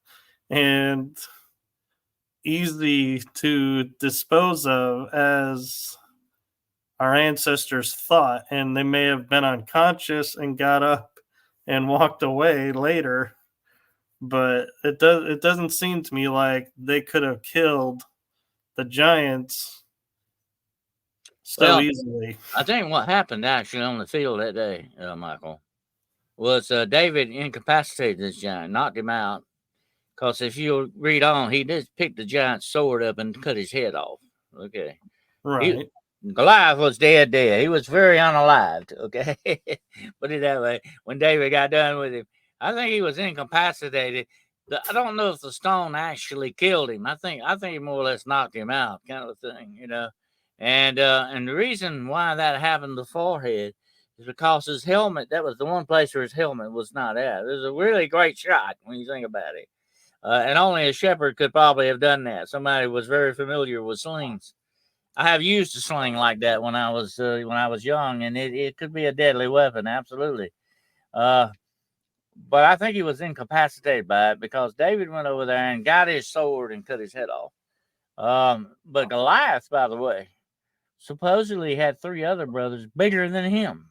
and easy to dispose of as our ancestors thought, and they may have been unconscious and got up and walked away later, but it doesn't seem to me like they could have killed the giants so Well, easily. I think what happened actually on the field that day, Michael, was David incapacitated this giant, knocked him out. Because if you read on, he did pick the giant's sword up and cut his head off. Okay. Right. Goliath was dead. He was very unalived. Okay. Put it that way. When David got done with him, I think he was incapacitated. I don't know if the stone actually killed him. I think he more or less knocked him out, kind of thing, And the reason why that happened to the forehead is because his helmet, that was the one place where his helmet was not at. It was a really great shot when you think about it. And only a shepherd could probably have done that. Somebody who was very familiar with slings. I have used a sling like that when I was young, and it could be a deadly weapon, absolutely. But I think he was incapacitated by it because David went over there and got his sword and cut his head off. But Goliath, by the way, supposedly had 3 other brothers bigger than him.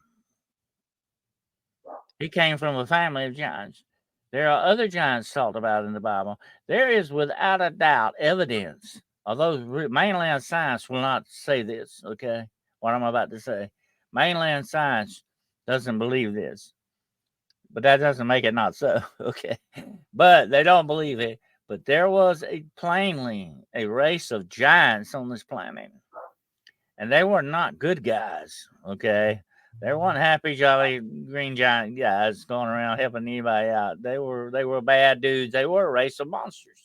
He came from a family of giants. There are other giants talked about in the Bible. There is without a doubt evidence, although mainland science will not say this, okay, what I'm about to say. Mainland science doesn't believe this, but that doesn't make it not so, okay? But they don't believe it. But there was plainly a race of giants on this planet, and they were not good guys, okay? They weren't happy, jolly, green giant guys going around helping anybody out. They were bad dudes. They were a race of monsters.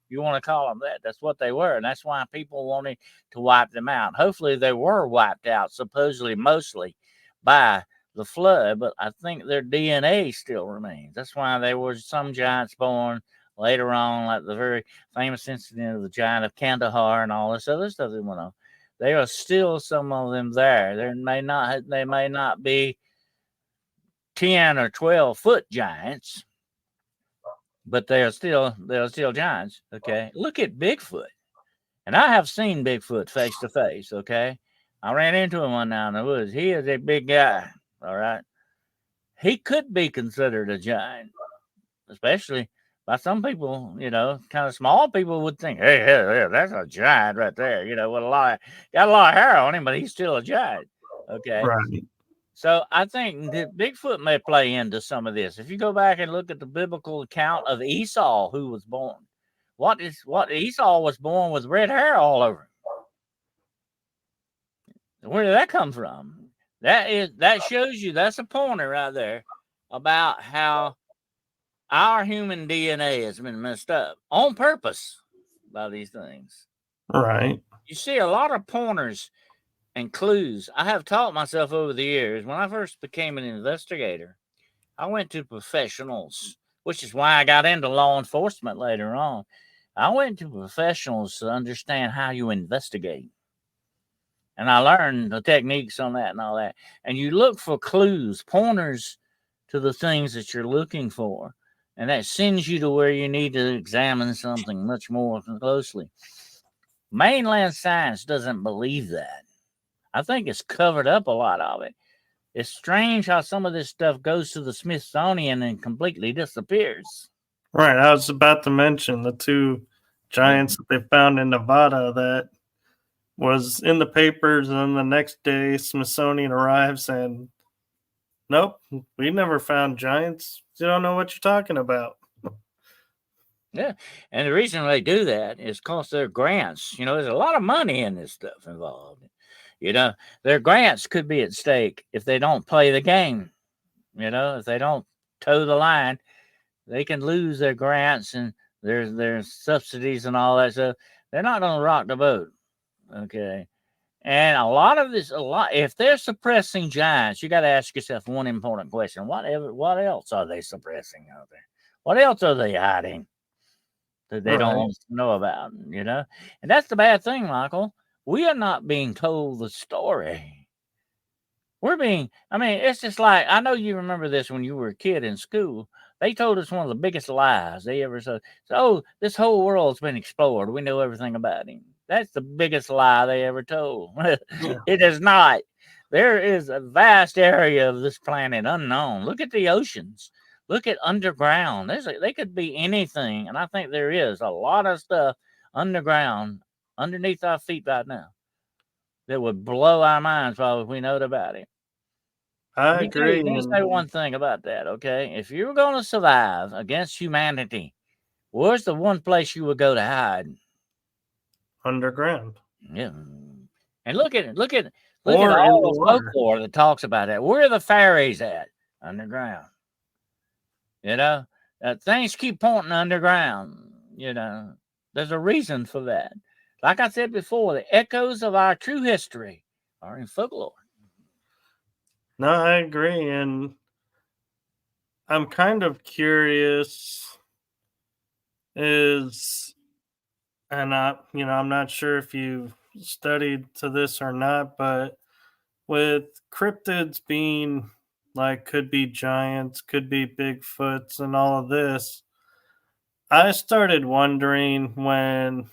You want to call them that? That's what they were, and that's why people wanted to wipe them out. Hopefully, they were wiped out, supposedly mostly by the flood, but I think their DNA still remains. That's why there were some giants born later on, like the very famous incident of the giant of Kandahar and all this other stuff that went on. There are still some of them there. They may not be 10 or 12-foot giants, but they are still giants. Okay. Look at Bigfoot. And I have seen Bigfoot face to face. Okay. I ran into him one night in the woods. He is a big guy. All right. He could be considered a giant, especially by some people, kind of small people would think, hey, that's a giant right there, with got a lot of hair on him, but he's still a giant. Okay. Right. So I think that Bigfoot may play into some of this. If you go back and look at the biblical account of Esau, who was born, what Esau was born with red hair all over him. Where did that come from? That shows you, that's a pointer right there about how our human DNA has been messed up on purpose by these things. Right. You see a lot of pointers and clues. I have taught myself over the years. When I first became an investigator, I went to professionals, which is why I got into law enforcement later on. I went to professionals to understand how you investigate. And I learned the techniques on that and all that. And you look for clues, pointers to the things that you're looking for. And that sends you to where you need to examine something much more closely. Mainland science doesn't believe that. I think it's covered up a lot of it. It's strange how some of this stuff goes to the Smithsonian and completely disappears. Right. I was about to mention the 2 giants that they found in Nevada that was in the papers, and then the next day Smithsonian arrives and nope, we never found giants. You don't know what you're talking about. Yeah. And the reason they do that is because their grants, there's a lot of money in this stuff involved. Their grants could be at stake if they don't play the game. If they don't toe the line, they can lose their grants and their subsidies and all that stuff. They're not going to rock the boat. Okay. And if they're suppressing giants, you got to ask yourself one important question. What else are they suppressing out there? What else are they hiding that they don't want us to know about? And that's the bad thing, Michael. We are not being told the story. It's just like, I know you remember this when you were a kid in school. They told us one of the biggest lies they ever said. So, this whole world's been explored. We know everything about him. That's the biggest lie they ever told. It is not. There is a vast area of this planet unknown. Look at the oceans. Look at underground. They could be anything. And I think there is a lot of stuff underground, underneath our feet right now, that would blow our minds probably if we know about it. I agree. Let me say one thing about that, okay? If you were going to survive against humanity, where's the one place you would go to hide? Underground. Yeah. And look at all the folklore that talks about that. Where are the fairies at? Underground. Things keep pointing underground. There's a reason for that. Like I said before, the echoes of our true history are in folklore. No, I agree. And I'm kind of curious I'm not sure if you've studied to this or not, but with cryptids being like, could be giants, could be Bigfoots, and all of this, I started wondering when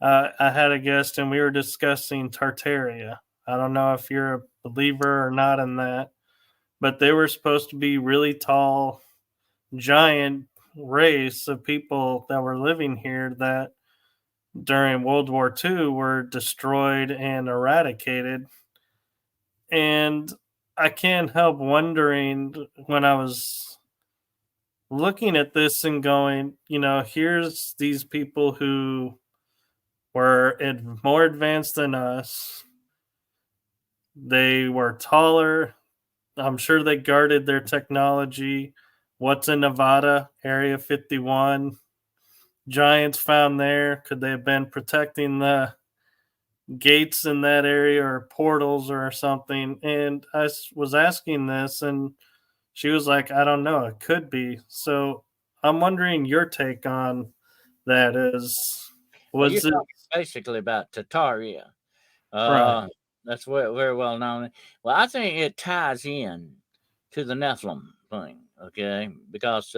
I had a guest and we were discussing Tartaria. I don't know if you're a believer or not in that, but they were supposed to be really tall, giant race of people that were living here that during World War II were destroyed and eradicated. And I can't help wondering when I was looking at this and going, here's these people who were more advanced than us. They were taller. I'm sure they guarded their technology. What's in Nevada? Area 51. Giants found there. Could they have been protecting the gates in that area or portals or something? And I was asking this, and she was like, I don't know. It could be. So I'm wondering your take on that You're talking basically about Tartaria. Right. That's very well known. Well, I think it ties in to the Nephilim thing, okay? Because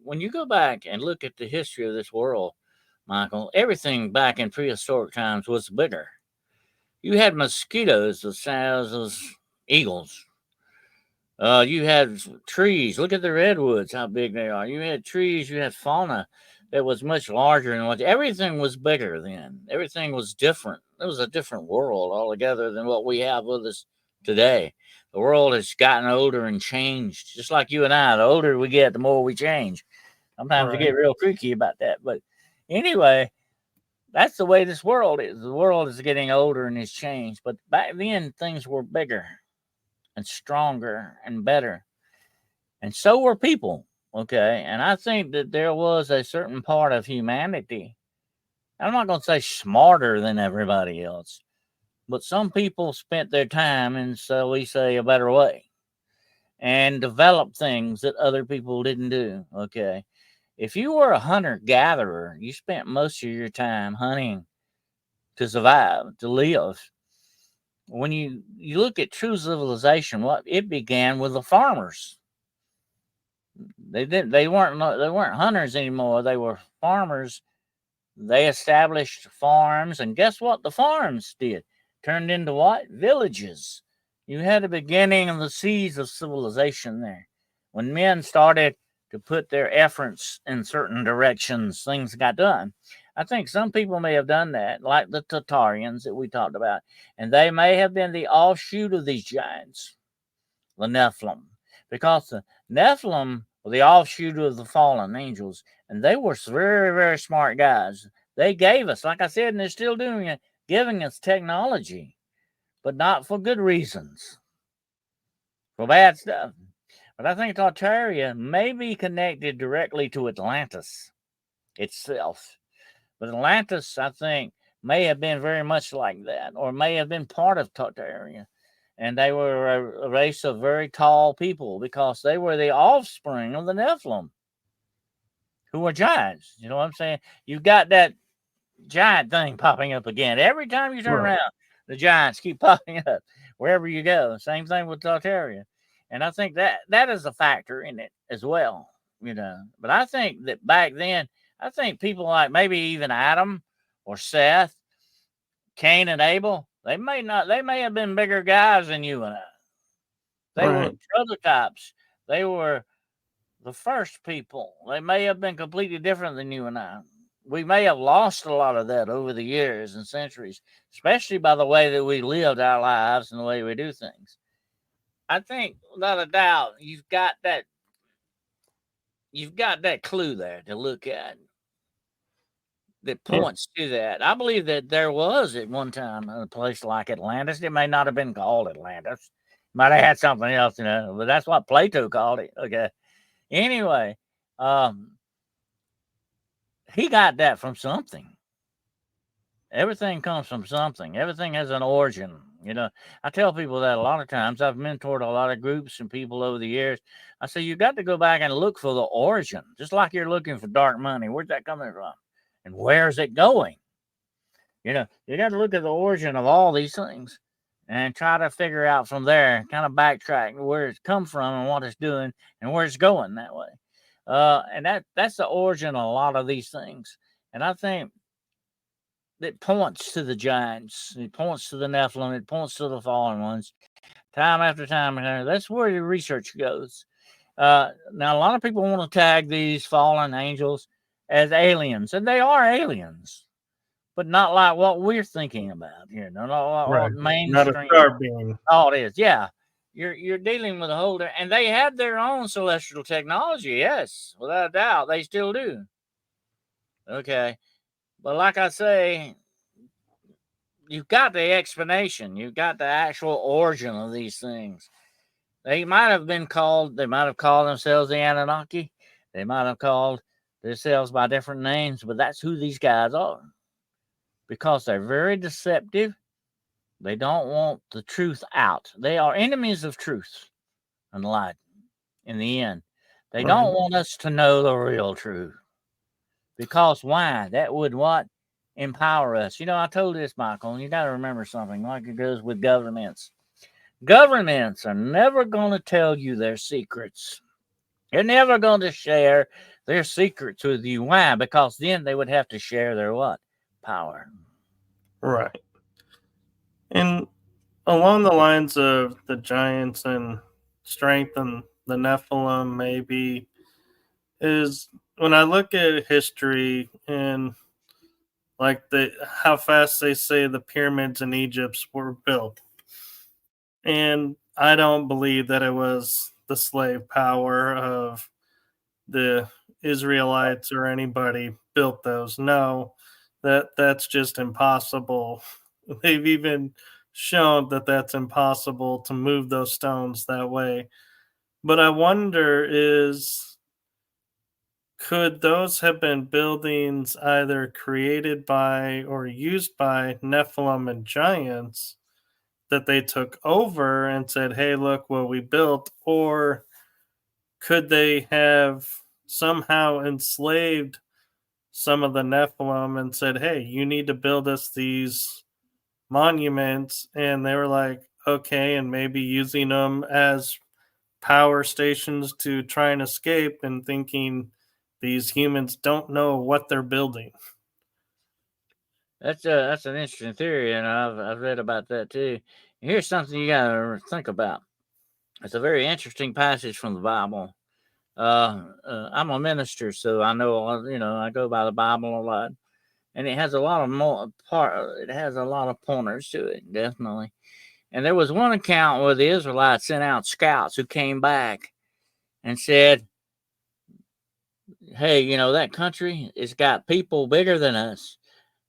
when you go back and look at the history of this world, Michael, everything back in prehistoric times was bigger. You had mosquitoes the size of eagles. You had trees. Look at the redwoods, how big they are. You had trees. You had fauna that was much larger than what. Everything was bigger then. Everything was different. It was a different world altogether than what we have with us today. The world has gotten older and changed, just like you and I. The older we get, the more we change. Sometimes we get real creaky about that. But anyway, that's the way this world is. The world is getting older and has changed. But back then, things were bigger and stronger and better. And so were people. Okay. And I think that there was a certain part of humanity. I'm not going to say smarter than everybody else, but some people spent their time in, so we say, a better way and developed things that other people didn't do. Okay. If you were a hunter gatherer, you spent most of your time hunting to survive, to live. When you look at true civilization, what it began with the farmers. They weren't hunters anymore. They were farmers. They established farms, and guess what? The farms did turned into what? Villages. You had the beginning of the seeds of civilization there. When men started to put their efforts in certain directions, things got done. I think some people may have done that, like the Tartarians that we talked about, and they may have been the offshoot of these giants, the Nephilim, because the Nephilim were the offshoot of the fallen angels, And they were very, very smart guys. They gave us, like I said, and they're still doing it, giving us technology, but not for good reasons, for bad stuff. But I think Tartaria may be connected directly to Atlantis itself. But Atlantis, I think, may have been very much like that, or may have been part of Tartaria. And they were a race of very tall people because they were the offspring of the Nephilim, who were giants. You know what I'm saying? You've got that giant thing popping up again. Every time you turn around, the giants keep popping up wherever you go. Same thing with Tartaria. And I think that is a factor in it as well, you know. But I think that back then, I think people like maybe even Adam or Seth, Cain and Abel, they may have been bigger guys than you and I. They were prototypes. They were the first people. They may have been completely different than you and I. We may have lost a lot of that over the years and centuries, especially by the way that we lived our lives and the way we do things. I think, without a doubt, you've got that clue there to look at that points to that. I believe that there was at one time a place like Atlantis. It may not have been called Atlantis. Might have had something else, you know, but that's what Plato called it. Okay. Anyway, he got that from something. Everything comes from something. Everything has an origin. You know, I tell people that a lot of times. I've mentored a lot of groups and people over the years. I say, you got to go back and look for the origin, just like you're looking for dark money. Where's that coming from? And where's it going? You know, you got to look at the origin of all these things and try to figure out from there, kind of backtrack where it's come from and what it's doing and where it's going that way. And that's the origin of a lot of these things. And I think it points to the giants. It points to the Nephilim. It points to the fallen ones. Time after time. That's where the research goes. Now, a lot of people want to tag these fallen angels as aliens, and they are aliens, but not like what we're thinking about here. Not what mainstream. Not a star being. Oh, it is. Yeah. You're dealing with a whole, and they have their own celestial technology. Yes, without a doubt, they still do. Okay. But like I say, you've got the explanation. You've got the actual origin of these things. They might have called themselves the Anunnaki. They might have called themselves by different names, but that's who these guys are. Because they're very deceptive. They don't want the truth out. They are enemies of truth and light in the end. They don't want us to know the real truth. Because why? That would what? Empower us. You know, I told this, Michael, and you got to remember something like it goes with governments. Governments are never going to tell you their secrets. They're never going to share their secrets with you. Why? Because then they would have to share their what? Power. Right. And along the lines of the giants and strength and the Nephilim, maybe, is when I look at history and like how fast they say the pyramids in Egypt were built. And I don't believe that it was the slave power of the Israelites or anybody built those. No, that's just impossible. They've even shown that that's impossible to move those stones that way. But I wonder could those have been buildings either created by or used by Nephilim and giants that they took over and said, hey, look what we built? Or could they have somehow enslaved some of the Nephilim and said, hey, you need to build us these monuments? And they were like, okay, and maybe using them as power stations to try and escape and thinking these humans don't know what they're building. That's an interesting theory, and I've read about that too. Here's something you got to think about. It's a very interesting passage from the Bible. I'm a minister, so I know, you know, I go by the Bible a lot, and it has a lot of it has a lot of pointers to it, definitely. And there was one account where the Israelites sent out scouts who came back and said, hey, that country, it's got people bigger than us.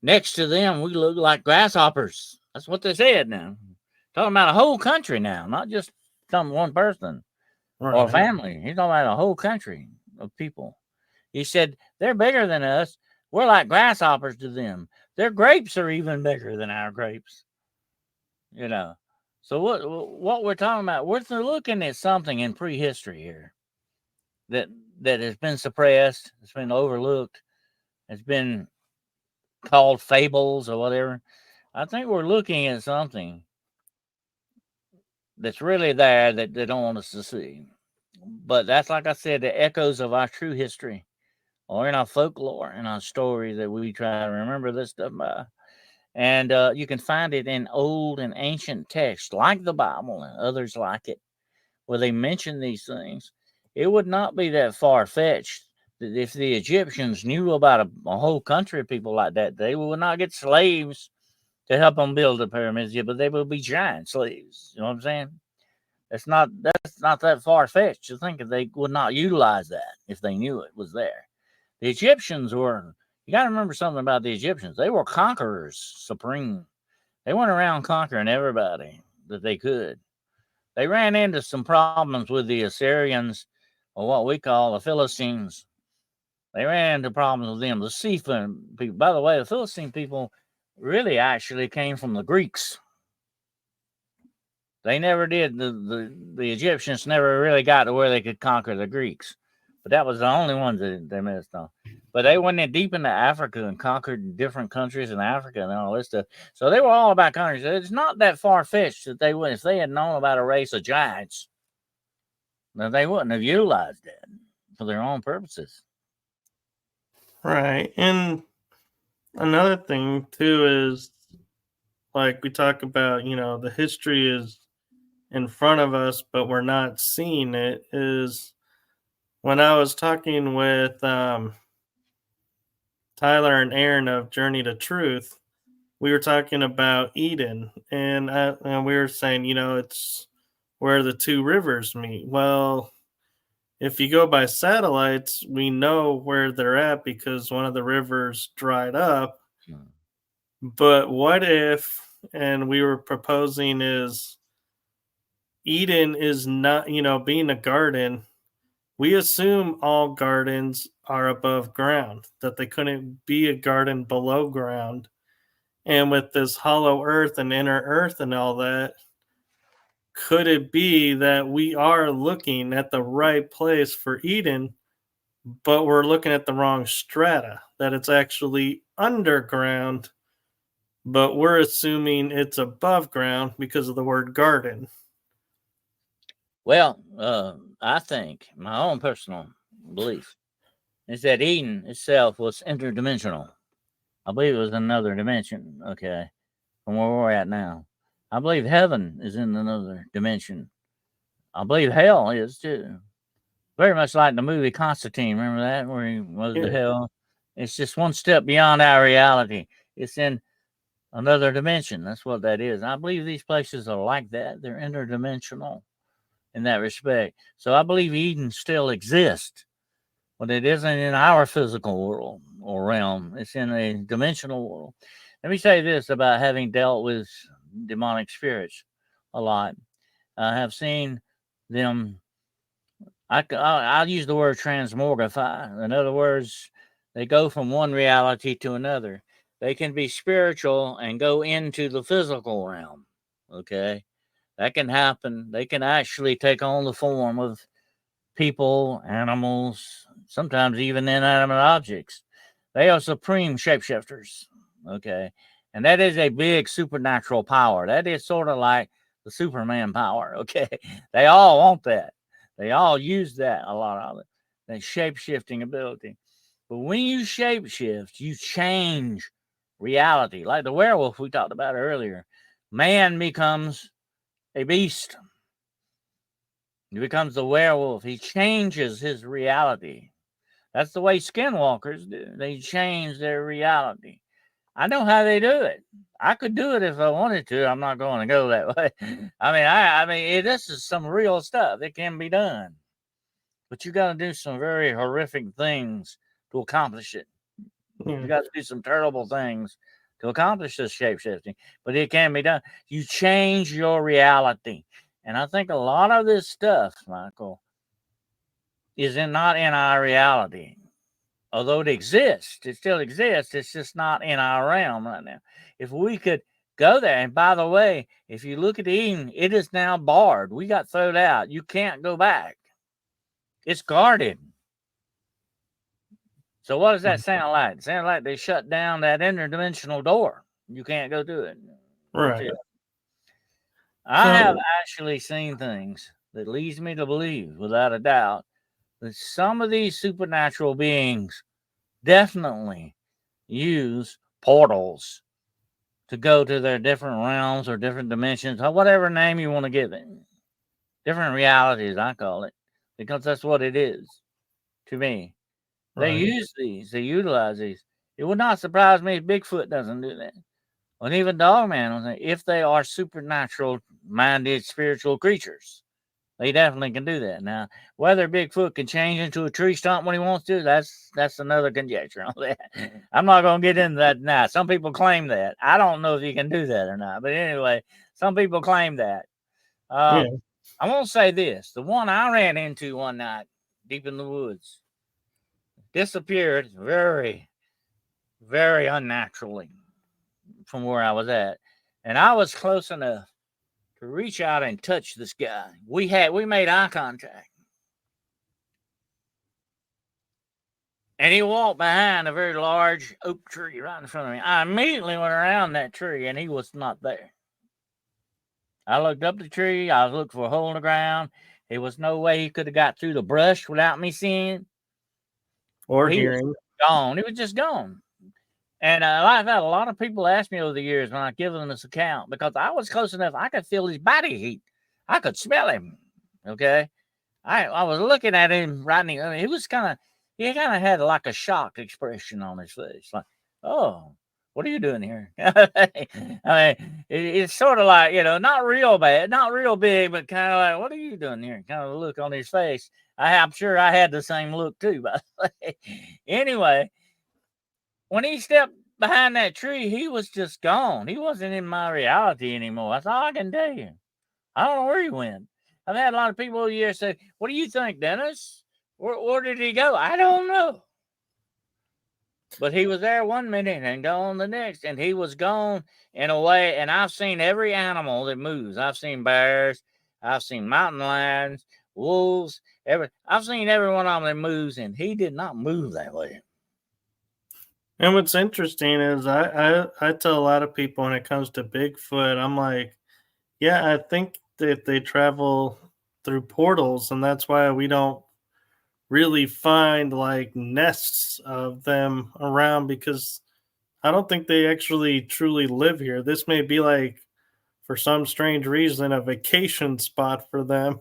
Next to them, we look like grasshoppers. That's what they said now. Talking about a whole country now, not just one person or a Right. family. He's talking about a whole country of people. He said, they're bigger than us. We're like grasshoppers to them. Their grapes are even bigger than our grapes. So what we're talking about, we're looking at something in prehistory here that has been suppressed, it's been overlooked, it's been called fables or whatever. I think we're looking at something that's really there that they don't want us to see. But that's, like I said, the echoes of our true history or in our folklore, in our story that we try to remember this stuff by. And you can find it in old and ancient texts like the Bible and others like it, where they mention these things. It would not be that far-fetched that if the Egyptians knew about a whole country of people like that, they would not get slaves to help them build the pyramids, but they would be giant slaves. You know what I'm saying? That's not that far-fetched to think that they would not utilize that if they knew it was there. The Egyptians were, you got to remember something about the Egyptians. They were conquerors supreme. They went around conquering everybody that they could. They ran into some problems with the Assyrians, or what we call the Philistines. They ran into problems with them. The Cephan people, by the way, the Philistine people really actually came from the Greeks. They never did. The Egyptians never really got to where they could conquer the Greeks, but that was the only ones that they missed on. But they went in deep into Africa and conquered different countries in Africa and all this stuff. So they were all about countries. It's not that far fetched that they would, if they had known about a race of giants, then they wouldn't have utilized it for their own purposes. Right. And another thing too is, like we talk about, the history is in front of us, but we're not seeing it. Is when I was talking with Tyler and Aaron of Journey to Truth, we were talking about Eden, and we were saying, it's where the two rivers meet. Well, if you go by satellites, we know where they're at because one of the rivers dried up. But what if, and we were proposing, is Eden is not, being a garden, we assume all gardens are above ground, that they couldn't be a garden below ground. And with this hollow earth and inner earth and all that, could it be that we are looking at the right place for Eden, but we're looking at the wrong strata, that it's actually underground, but we're assuming it's above ground because of the word garden? Well, I think my own personal belief is that Eden itself was interdimensional. I believe it was another dimension, okay, from where we're at now. I believe heaven is in another dimension. I believe hell is too. Very much like the movie Constantine. Remember that, where he was to Yeah. hell? It's just one step beyond our reality. It's in another dimension. That's what that is. And I believe these places are like that. They're interdimensional in that respect. So I believe Eden still exists, but it isn't in our physical world or realm. It's in a dimensional world. Let me say this about having dealt with demonic spirits a lot. I have seen them. I'll use the word transmogrify. In other words, they go from one reality to another. They can be spiritual and go into the physical realm. Okay. That can happen. They can actually take on the form of people, animals, sometimes even inanimate objects. They are supreme shapeshifters. Okay. And that is a big supernatural power. That is sort of like the Superman power. Okay. They all want that. They all use that, a lot of it, that shape shifting ability. But when you shapeshift, you change reality. Like the werewolf we talked about earlier, man becomes a beast. He becomes the werewolf. He changes his reality. That's the way skinwalkers do. They change their reality. I know how they do it. I could do it if I wanted to. I'm not going to go that way. I mean, this is some real stuff. It can be done. but you got to do some very horrific things to accomplish it. You got to do some terrible things to accomplish this shape shifting, but it can be done. You change your reality. And I think a lot of this stuff, Michael, is not in our reality. Although it exists, it still exists. It's just not in our realm right now. If we could go there, and by the way, if you look at Eden, it is now barred. We got thrown out. You can't go back. It's guarded. So what does that sound like? It sounds like they shut down that interdimensional door. You can't go through it. Right. I have actually seen things that leads me to believe, without a doubt, that some of these supernatural beings definitely use portals to go to their different realms or different dimensions, or whatever name you want to give it. Different realities, I call it, because that's what it is to me. They use these, they utilize these. It would not surprise me if Bigfoot doesn't do that. And even Dogman, if they are supernatural minded spiritual creatures, they definitely can do that. Now, whether Bigfoot can change into a tree stump when he wants to, that's another conjecture on that. I'm not going to get into that now. Some people claim that. I don't know if he can do that or not. But anyway, some people claim that. I won't say this. The one I ran into one night deep in the woods disappeared very, very unnaturally from where I was at. And I was close enough to reach out and touch this guy. We made eye contact. And he walked behind a very large oak tree right in front of me. I immediately went around that tree and he was not there. I looked up the tree. I was looking for a hole in the ground. There was no way he could have got through the brush without me seeing or he hearing. Was gone. He was just gone. And like that, a lot of people ask me over the years when I give them this account, because I was close enough, I could feel his body heat. I could smell him. Okay. I was looking at him right now. I mean, he kind of had like a shocked expression on his face. Like, oh, what are you doing here? I mean, it's sort of like, not real bad, not real big, but kind of like, what are you doing here? Kind of a look on his face. I'm sure I had the same look too, by the way. Anyway, when he stepped behind that tree, he was just gone. He wasn't in my reality anymore. That's all I can tell you. I don't know where he went. I've had a lot of people over the years say, what do you think, Dennis? Where did he go? I don't know. But he was there one minute and gone the next. And he was gone in a way. And I've seen every animal that moves. I've seen bears. I've seen mountain lions, wolves. I've seen every one of them that moves. And he did not move that way. And what's interesting is I tell a lot of people when it comes to Bigfoot, I'm like, yeah, I think that they travel through portals, and that's why we don't really find like nests of them around, because I don't think they actually truly live here. This may be like, for some strange reason, a vacation spot for them.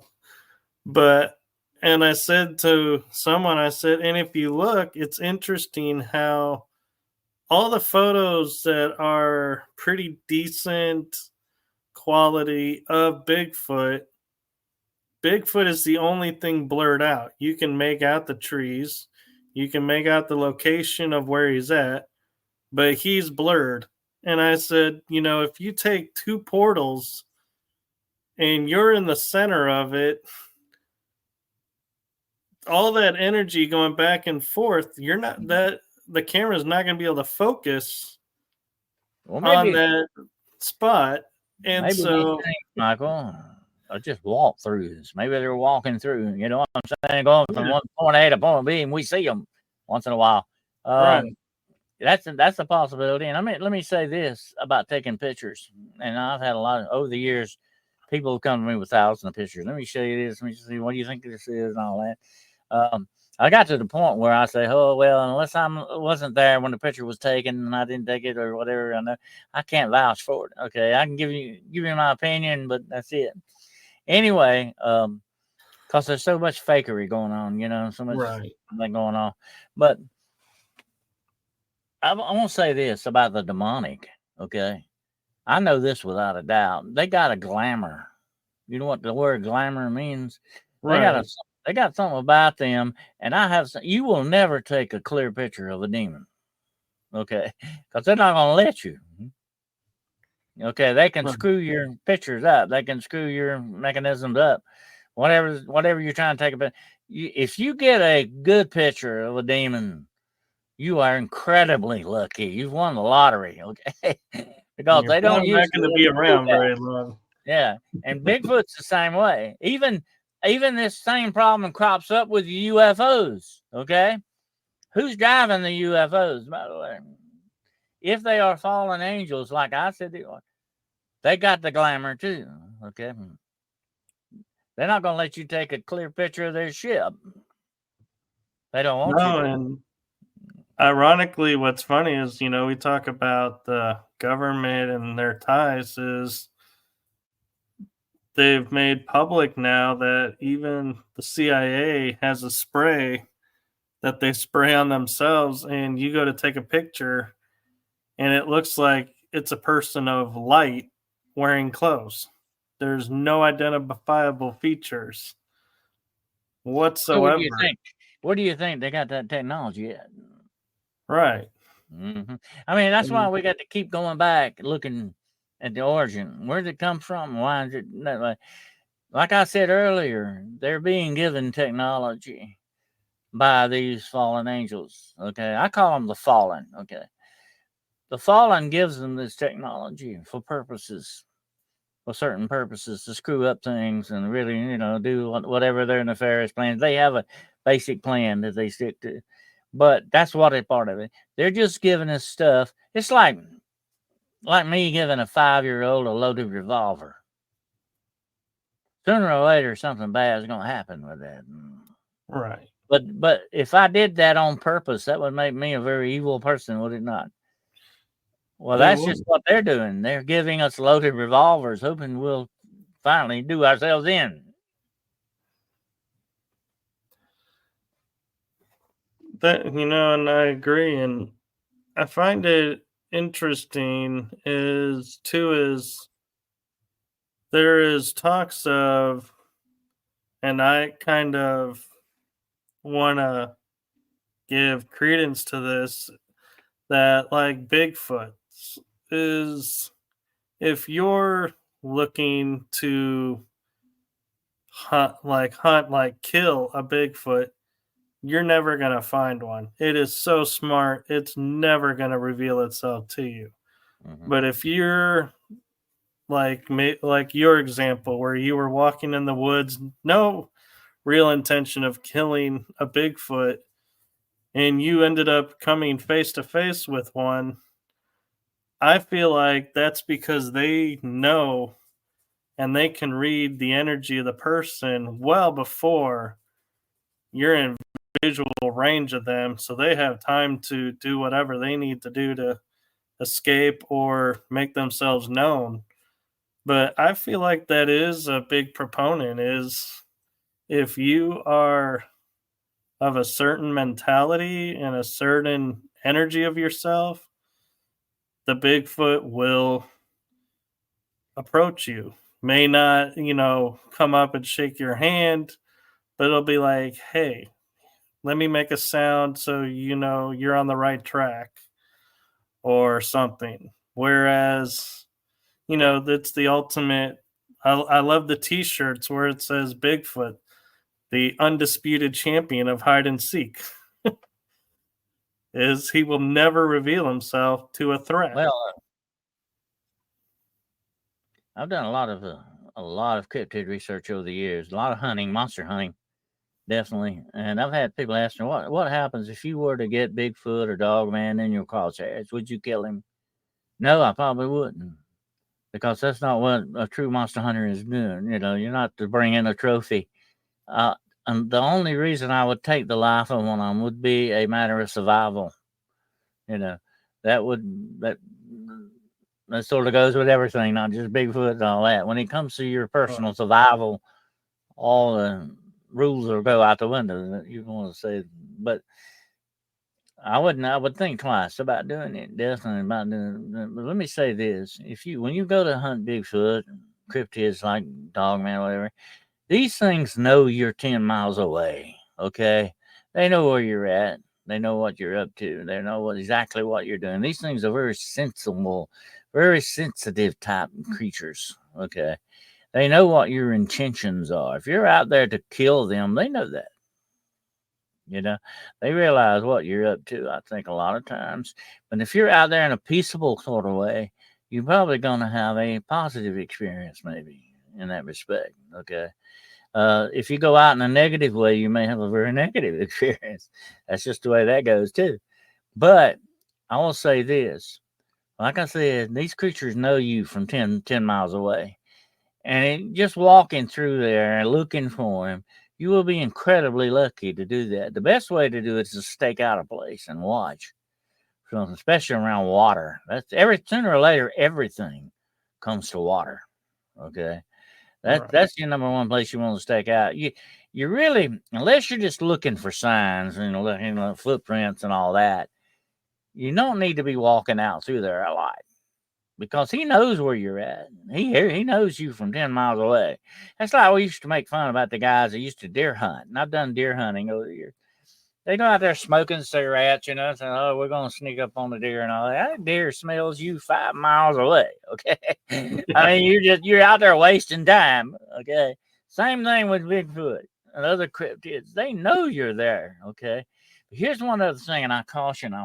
And I said to someone, and if you look, it's interesting how all the photos that are pretty decent quality of Bigfoot is the only thing blurred out. You can make out the trees, you can make out the location of where he's at, but he's blurred. And I said, if you take two portals and you're in the center of it, all that energy going back and forth, the camera's not going to be able to focus on that spot. And maybe so, Michael, I just walk throughs. Maybe they're walking through. You know what I'm saying? Going from one point A to point B, and we see them once in a while. right. That's a possibility. And let me say this about taking pictures. And I've had a lot over the years. People come to me with thousands of pictures. Let me show you this. Let me see, what do you think this is, and all that. I got to the point where I say, oh, well, unless I wasn't there when the picture was taken and I didn't take it or whatever, I can't vouch for it. Okay, I can give you my opinion, but that's it. Anyway, because there's so much fakery going on, so much thing going on. But I want to say this about the demonic, okay? I know this without a doubt. They got a glamour. You know what the word glamour means? They got They got something about them, and you will never take a clear picture of a demon, okay? Because they're not going to let you. Okay, they can screw your pictures up. They can screw your mechanisms up. Whatever you're trying to take about. If you get a good picture of a demon, you are incredibly lucky. You've won the lottery, okay? Because You're they don't probably not usually going to let be you do around that. very long. Yeah, and Bigfoot's the same way. Even this same problem crops up with UFOs. Okay, who's driving the UFOs? By the way, if they are fallen angels, like I said, they got the glamour too. Okay, they're not going to let you take a clear picture of their ship. They don't want you to. And ironically, what's funny is, we talk about the government and their ties is they've made public now that even the CIA has a spray that they spray on themselves, and you go to take a picture and it looks like it's a person of light wearing clothes. There's no identifiable features So what do you whatsoever. think? What do you think they got that technology at? Right. Mm-hmm. I mean, that's why we got to keep going back, looking at the origin. Where did it come from? Why is it that way? Like I said earlier, they're being given technology by these fallen angels. Okay, I call them the fallen. Okay, the fallen gives them this technology for certain purposes, to screw up things and really, do whatever their nefarious plans. They have a basic plan that they stick to, but that's what a part of it. They're just giving us stuff. It's like me giving a 5-year-old a loaded revolver. Sooner or later, something bad is going to happen with that. Right. But if I did that on purpose, that would make me a very evil person, would it not? Well, that's just what they're doing. They're giving us loaded revolvers, hoping we'll finally do ourselves in. That, and I agree. And I find it interesting is there is talks of, and I kind of want to give credence to this, that like Bigfoot is, if you're looking to hunt, kill a Bigfoot, you're never going to find one. It is so smart, it's never going to reveal itself to you. Mm-hmm. But if you're like your example where you were walking in the woods, no real intention of killing a Bigfoot, and you ended up coming face to face with one, I feel like that's because they know and they can read the energy of the person well before you're in visual range of them, so they have time to do whatever they need to do to escape or make themselves known. But I feel like that is a big proponent, is if you are of a certain mentality and a certain energy of yourself, the Bigfoot will approach you. May not, come up and shake your hand, but it'll be like, hey, let me make a sound so you're on the right track or something. Whereas, that's the ultimate. I love the t-shirts where it says Bigfoot, the undisputed champion of hide and seek. Is he will never reveal himself to a threat. Well, I've done a lot of cryptid research over the years, a lot of hunting, monster hunting, definitely. And I've had people ask me, what happens if you were to get Bigfoot or Dogman in your crosshairs? Would you kill him? No, I probably wouldn't, because that's not what a true monster hunter is doing. You're not to bring in a trophy. And the only reason I would take the life of one of them would be a matter of survival. That sort of goes with everything, not just Bigfoot and all that. When it comes to your personal survival, all the rules will go out the window. You want to say, but I would think twice about doing it. Definitely about doing it. But let me say this: when you go to hunt Bigfoot, cryptids like Dogman, whatever, These things know you're 10 miles away, okay? They know where you're at. They know what you're up to. They know exactly what you're doing. These things are very sensitive type creatures, okay? They know what your intentions are. If you're out there to kill them, they know that. You know, they realize what you're up to, I think, a lot of times. But if you're out there in a peaceable sort of way, you're probably going to have a positive experience, maybe, in that respect, okay? If you go out in a negative way, you may have a very negative experience. That's just the way that goes, too. But I will say this. Like I said, these creatures know you from 10 miles away. And just walking through there and looking for him, you will be incredibly lucky to do that. The best way to do it is to stake out a place and watch, especially around water. Sooner or later, everything comes to water. Okay, that's your number one place you want to stake out. You really, unless you're just looking for signs, footprints and all that, you don't need to be walking out through there a lot, because he knows where you're at. He knows you from 10 miles away. That's like we used to make fun about the guys that used to deer hunt. And I've done deer hunting over the years. They go out there smoking cigarettes, saying, oh, we're going to sneak up on the deer and all that. That deer smells you 5 miles away, okay? I mean, you're out there wasting time, okay? Same thing with Bigfoot and other cryptids. They know you're there, okay? But here's one other thing, and I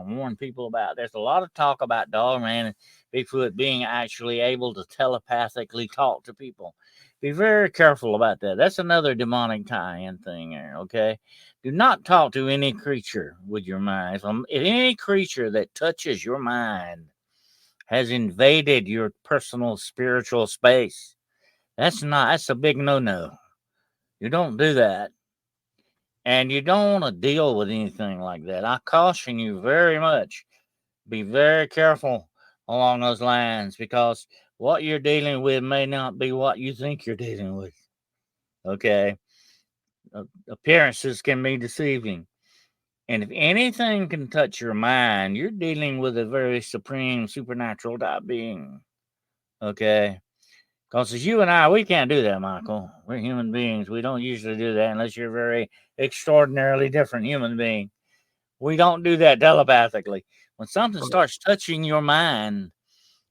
warn people about. There's a lot of talk about Dogman and Bigfoot being actually able to telepathically talk to people. Be very careful about that. That's another demonic tie-in thing there, okay? Do not talk to any creature with your mind. If any creature that touches your mind has invaded your personal spiritual space, that's a big no-no. You don't do that. And you don't want to deal with anything like that. I caution you very much. Be very careful along those lines, because what you're dealing with may not be what you think you're dealing with. Okay? Appearances can be deceiving. And if anything can touch your mind, you're dealing with a very supreme supernatural type being. Okay? Because as you and I, we can't do that, Michael. We're human beings. We don't usually do that unless you're a very extraordinarily different human being. We don't do that telepathically. When something starts touching your mind,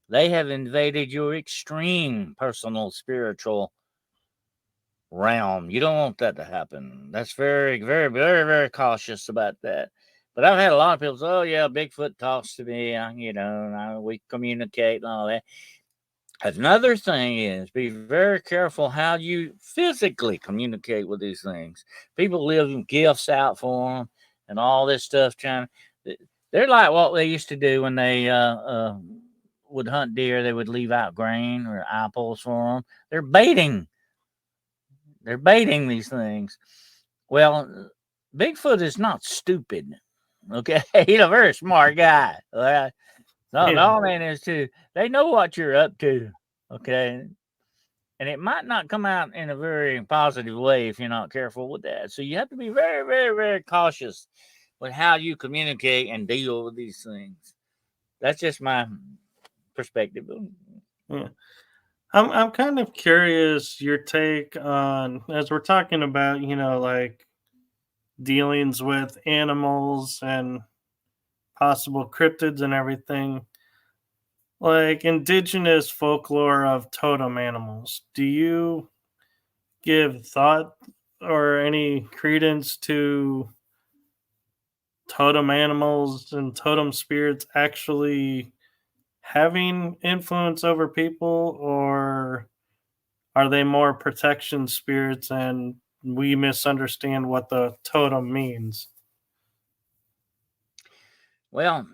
they have invaded your extreme personal spiritual realm. You don't want that to happen. That's very, very, very, very cautious about that. But I've had a lot of people say, oh, yeah, Bigfoot talks to me, we communicate and all that. Another thing is, be very careful how you physically communicate with these things. People leave gifts out for them and all this stuff. They're like what they used to do when they would hunt deer. They would leave out grain or apples for them. They're baiting these things. Well, Bigfoot is not stupid. Okay, he's a very smart guy. All right. No, no man is too. They know what you're up to, okay? And it might not come out in a very positive way if you're not careful with that. So you have to be very, very, very cautious with how you communicate and deal with these things. That's just my perspective. Yeah. I'm kind of curious your take on, as we're talking about, like dealings with animals and possible cryptids and everything, like indigenous folklore of totem animals. Do you give thought or any credence to totem animals and totem spirits actually having influence over people, or are they more protection spirits and we misunderstand what the totem means? Well,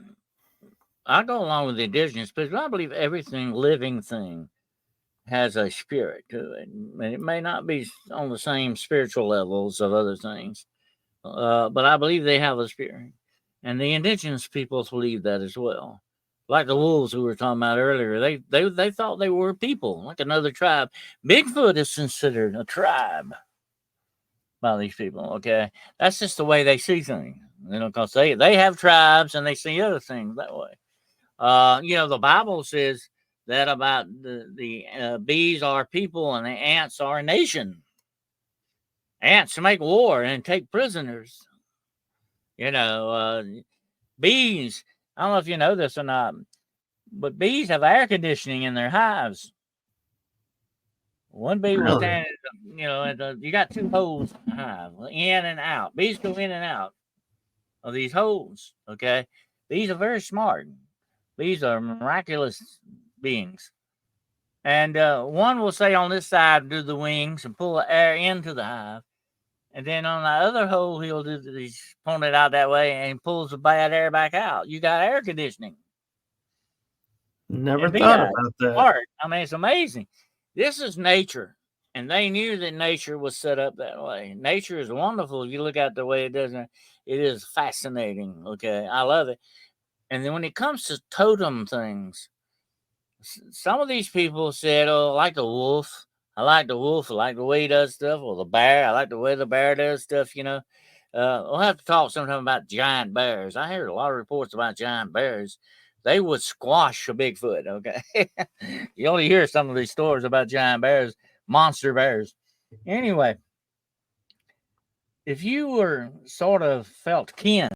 I go along with the indigenous because I believe everything living thing has a spirit to it. And it may not be on the same spiritual levels of other things, but I believe they have a spirit. And the indigenous peoples believe that as well. Like the wolves we were talking about earlier, they thought they were people, like another tribe. Bigfoot is considered a tribe by these people. Okay, that's just the way they see things. Because they have tribes and they see other things that way. The Bible says that about the bees are people and the ants are a nation. ants make war and take prisoners. Bees. I don't know if you know this or not, but bees have air conditioning in their hives. One bee was Really? standing, you got two holes in the hive, in and out. Bees go in and out of these holes. Okay, bees are very smart. Bees are miraculous beings. And one will say on this side, do the wings and pull the air into the hive. And then on the other hole, he'll do these, point it out that way and pulls the bad air back out. You got air conditioning. Never And thought about that. smart. I mean, it's amazing. This is nature. And they knew that nature was set up that way. Nature is wonderful. If you look at the way it does, it is fascinating. Okay. I love it. And then when it comes to totem things, some of these people said, "Oh, I like the wolf. I like the wolf. I like the way he does stuff." Or the bear. I like the way the bear does stuff. We'll have to talk sometime about giant bears. I heard a lot of reports about giant bears. They would squash a Bigfoot. Okay, you only hear some of these stories about giant bears, monster bears. Anyway, if you were sort of felt kin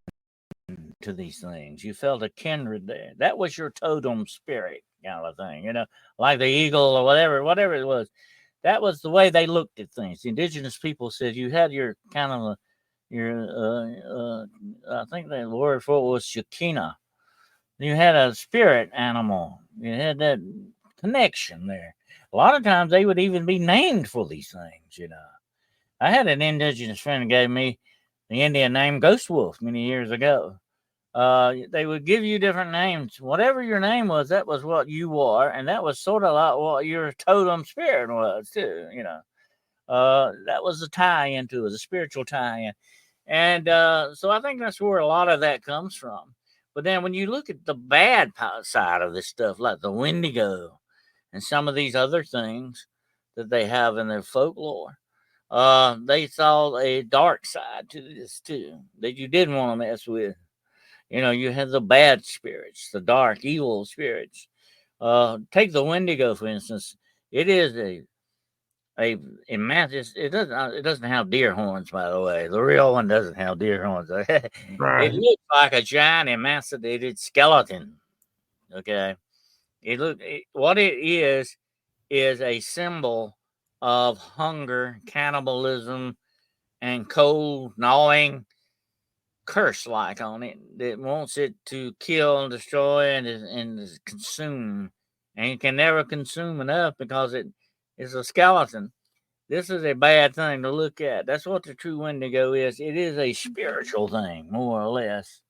to these things, you felt a kindred there. That was your totem spirit kind of thing, like the eagle or whatever it was. That was the way they looked at things. The indigenous people said you had your kind of I think the word for it was Shekinah. You had a spirit animal. You had that connection there. A lot of times they would even be named for these things. I had an indigenous friend who gave me the Indian name Ghost Wolf many years ago. They would give you different names. Whatever your name was, that was what you were, and that was sort of like what your totem spirit was too. That was a tie-in to it, a spiritual tie-in, and so I think that's where a lot of that comes from. But then when you look at the bad side of this stuff, like the Wendigo and some of these other things that they have in their folklore, they saw a dark side to this too that you didn't want to mess with. You have the bad spirits, the dark, evil spirits. Take the Wendigo, for instance. It is it doesn't have deer horns, by the way. The real one doesn't have deer horns. It Right. looks like a giant emaciated skeleton. Okay. What it is a symbol of hunger, cannibalism, and cold gnawing curse like on it that wants it to kill and destroy and consume, and you can never consume enough because it is a skeleton. This is a bad thing to look at. That's what the true Wendigo is. It is a spiritual thing, more or less,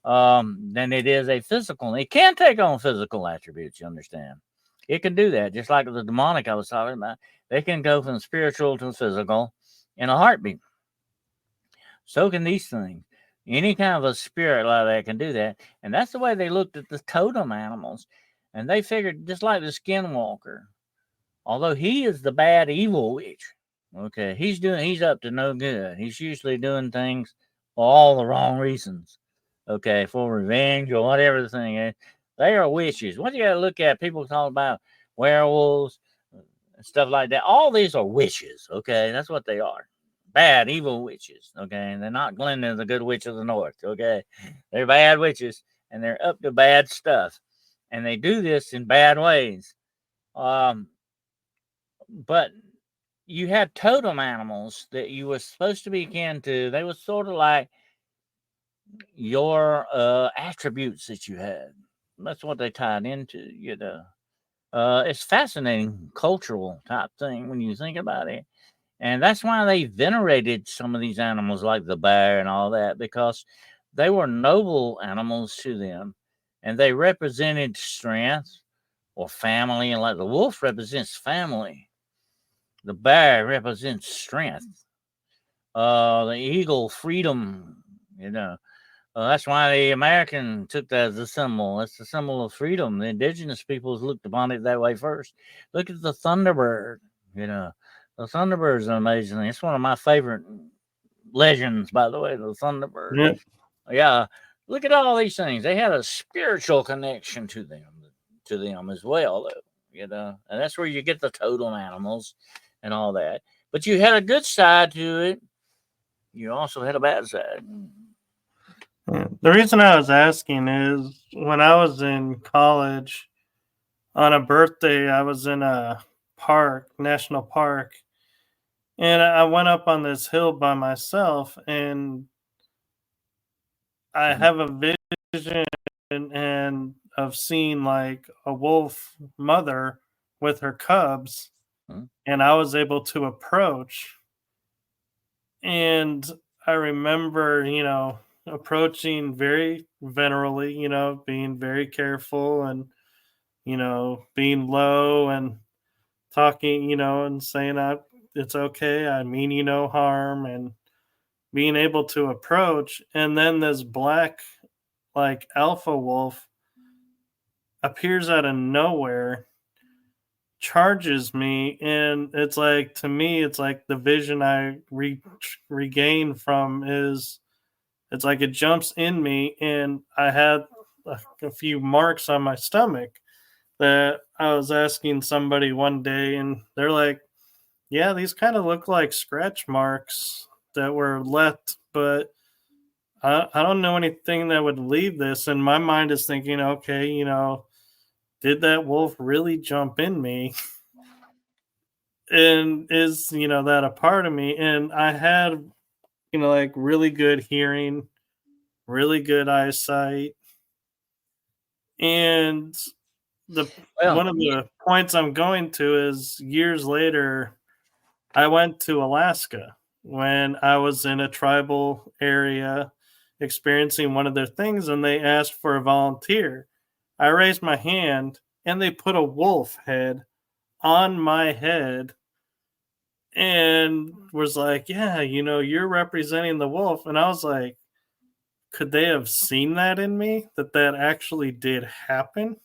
than it is a physical. It can take on physical attributes. You understand? It can do that, just like the demonic I was talking about. They can go from spiritual to physical in a heartbeat. So can these things. Any kind of a spirit like that can do that. And that's the way they looked at the totem animals. And they figured, just like the skinwalker, although he is the bad evil witch, okay, he's up to no good. He's usually doing things for all the wrong reasons, okay, for revenge or whatever the thing is. They are witches. What you got to look at, people talk about werewolves and stuff like that. All these are witches, okay? That's what they are. Bad, evil witches, okay? And they're not Glenda, the good witch of the north, okay? They're bad witches, and they're up to bad stuff. And they do this in bad ways. But you had totem animals that you were supposed to be kin to. They were sort of like your attributes that you had. That's what they tied into. It's fascinating cultural type thing when you think about it. And that's why they venerated some of these animals like the bear and all that, because they were noble animals to them and they represented strength or family. And like the wolf represents family, the bear represents strength, the eagle, freedom, that's why the American took that as a symbol. That's the symbol of freedom. The indigenous peoples looked upon it that way first. Look at the thunderbird. The thunderbird is amazing. It's one of my favorite legends, by the way, the thunderbird. Yeah. Yeah. Look at all these things. They had a spiritual connection to them as well, though. And that's where you get the totem animals and all that. But you had a good side to it. You also had a bad side. Yeah. The reason I was asking is when I was in college on a birthday, I was in a national park, and I went up on this hill by myself, and I have a vision and of seeing like a wolf mother with her cubs, and I was able to approach. And I remember, approaching very venerably, being very careful and, being low and talking, and saying, it's okay. I mean you no harm, and being able to approach. And then this black, like alpha wolf appears out of nowhere, charges me, and it's like, to me, it's like the vision I regain from is, it's like it jumps in me, and I had a few marks on my stomach that I was asking somebody one day, and they're like, yeah, these kind of look like scratch marks that were left, but I don't know anything that would leave this. And my mind is thinking, okay, did that wolf really jump in me? And is, that a part of me? And I had, like really good hearing, really good eyesight. And the Well, one of the points I'm going to is years later, I went to Alaska when I was in a tribal area experiencing one of their things, and they asked for a volunteer. I raised my hand, and they put a wolf head on my head and was like, yeah, you're representing the wolf. And I was like, could they have seen that in me, that actually did happen?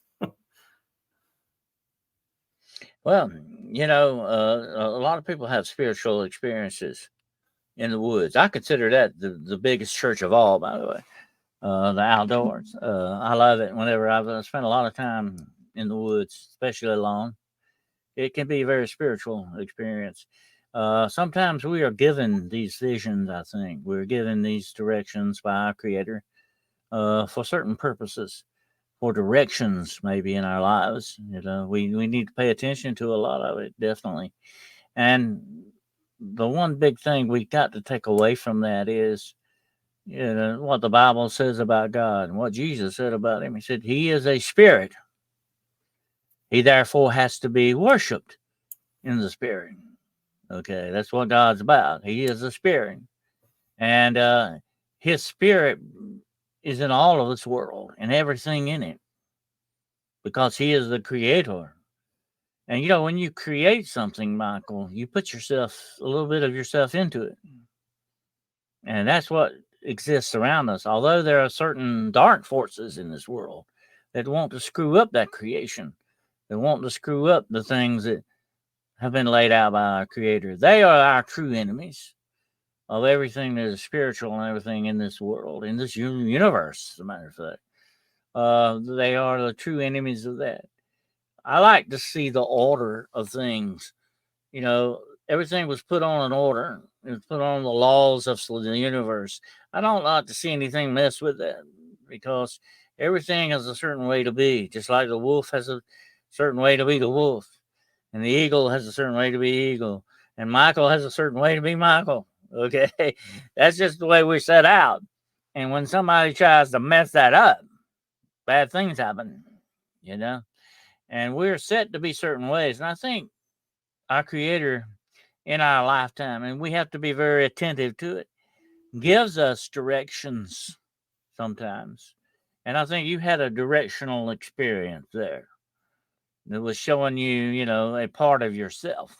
well, a lot of people have spiritual experiences in the woods. I consider that the biggest church of all, by the way. The outdoors. I love it whenever I've spent a lot of time in the woods, especially alone. It can be a very spiritual experience. Sometimes we are given these visions, I think. We're given these directions by our Creator for certain purposes, for directions maybe in our lives. We need to pay attention to a lot of it, definitely. And the one big thing we got to take away from that is what the Bible says about God and what Jesus said about him. He said, He is a spirit. He therefore has to be worshiped in the spirit. Okay, that's what God's about. He is a spirit. And his spirit is in all of this world and everything in it because he is the creator. And when you create something, Michael, you put a little bit of yourself into it. And that's what exists around us. Although there are certain dark forces in this world that want to screw up that creation, that want to screw up the things that have been laid out by our Creator. They are our true enemies of everything that is spiritual and everything in this world, in this universe, as a matter of fact. They are the true enemies of that. I like to see the order of things. Everything was put on an order. It was put on the laws of the universe. I don't like to see anything mess with that because everything has a certain way to be, just like the wolf has a certain way to be the wolf, and the eagle has a certain way to be eagle, and Michael has a certain way to be Michael. Okay, that's just the way we're set out. And when somebody tries to mess that up, bad things happen, and we're set to be certain ways. And I think our Creator in our lifetime, and we have to be very attentive to it, gives us directions sometimes. And I think you had a directional experience there that was showing you, a part of yourself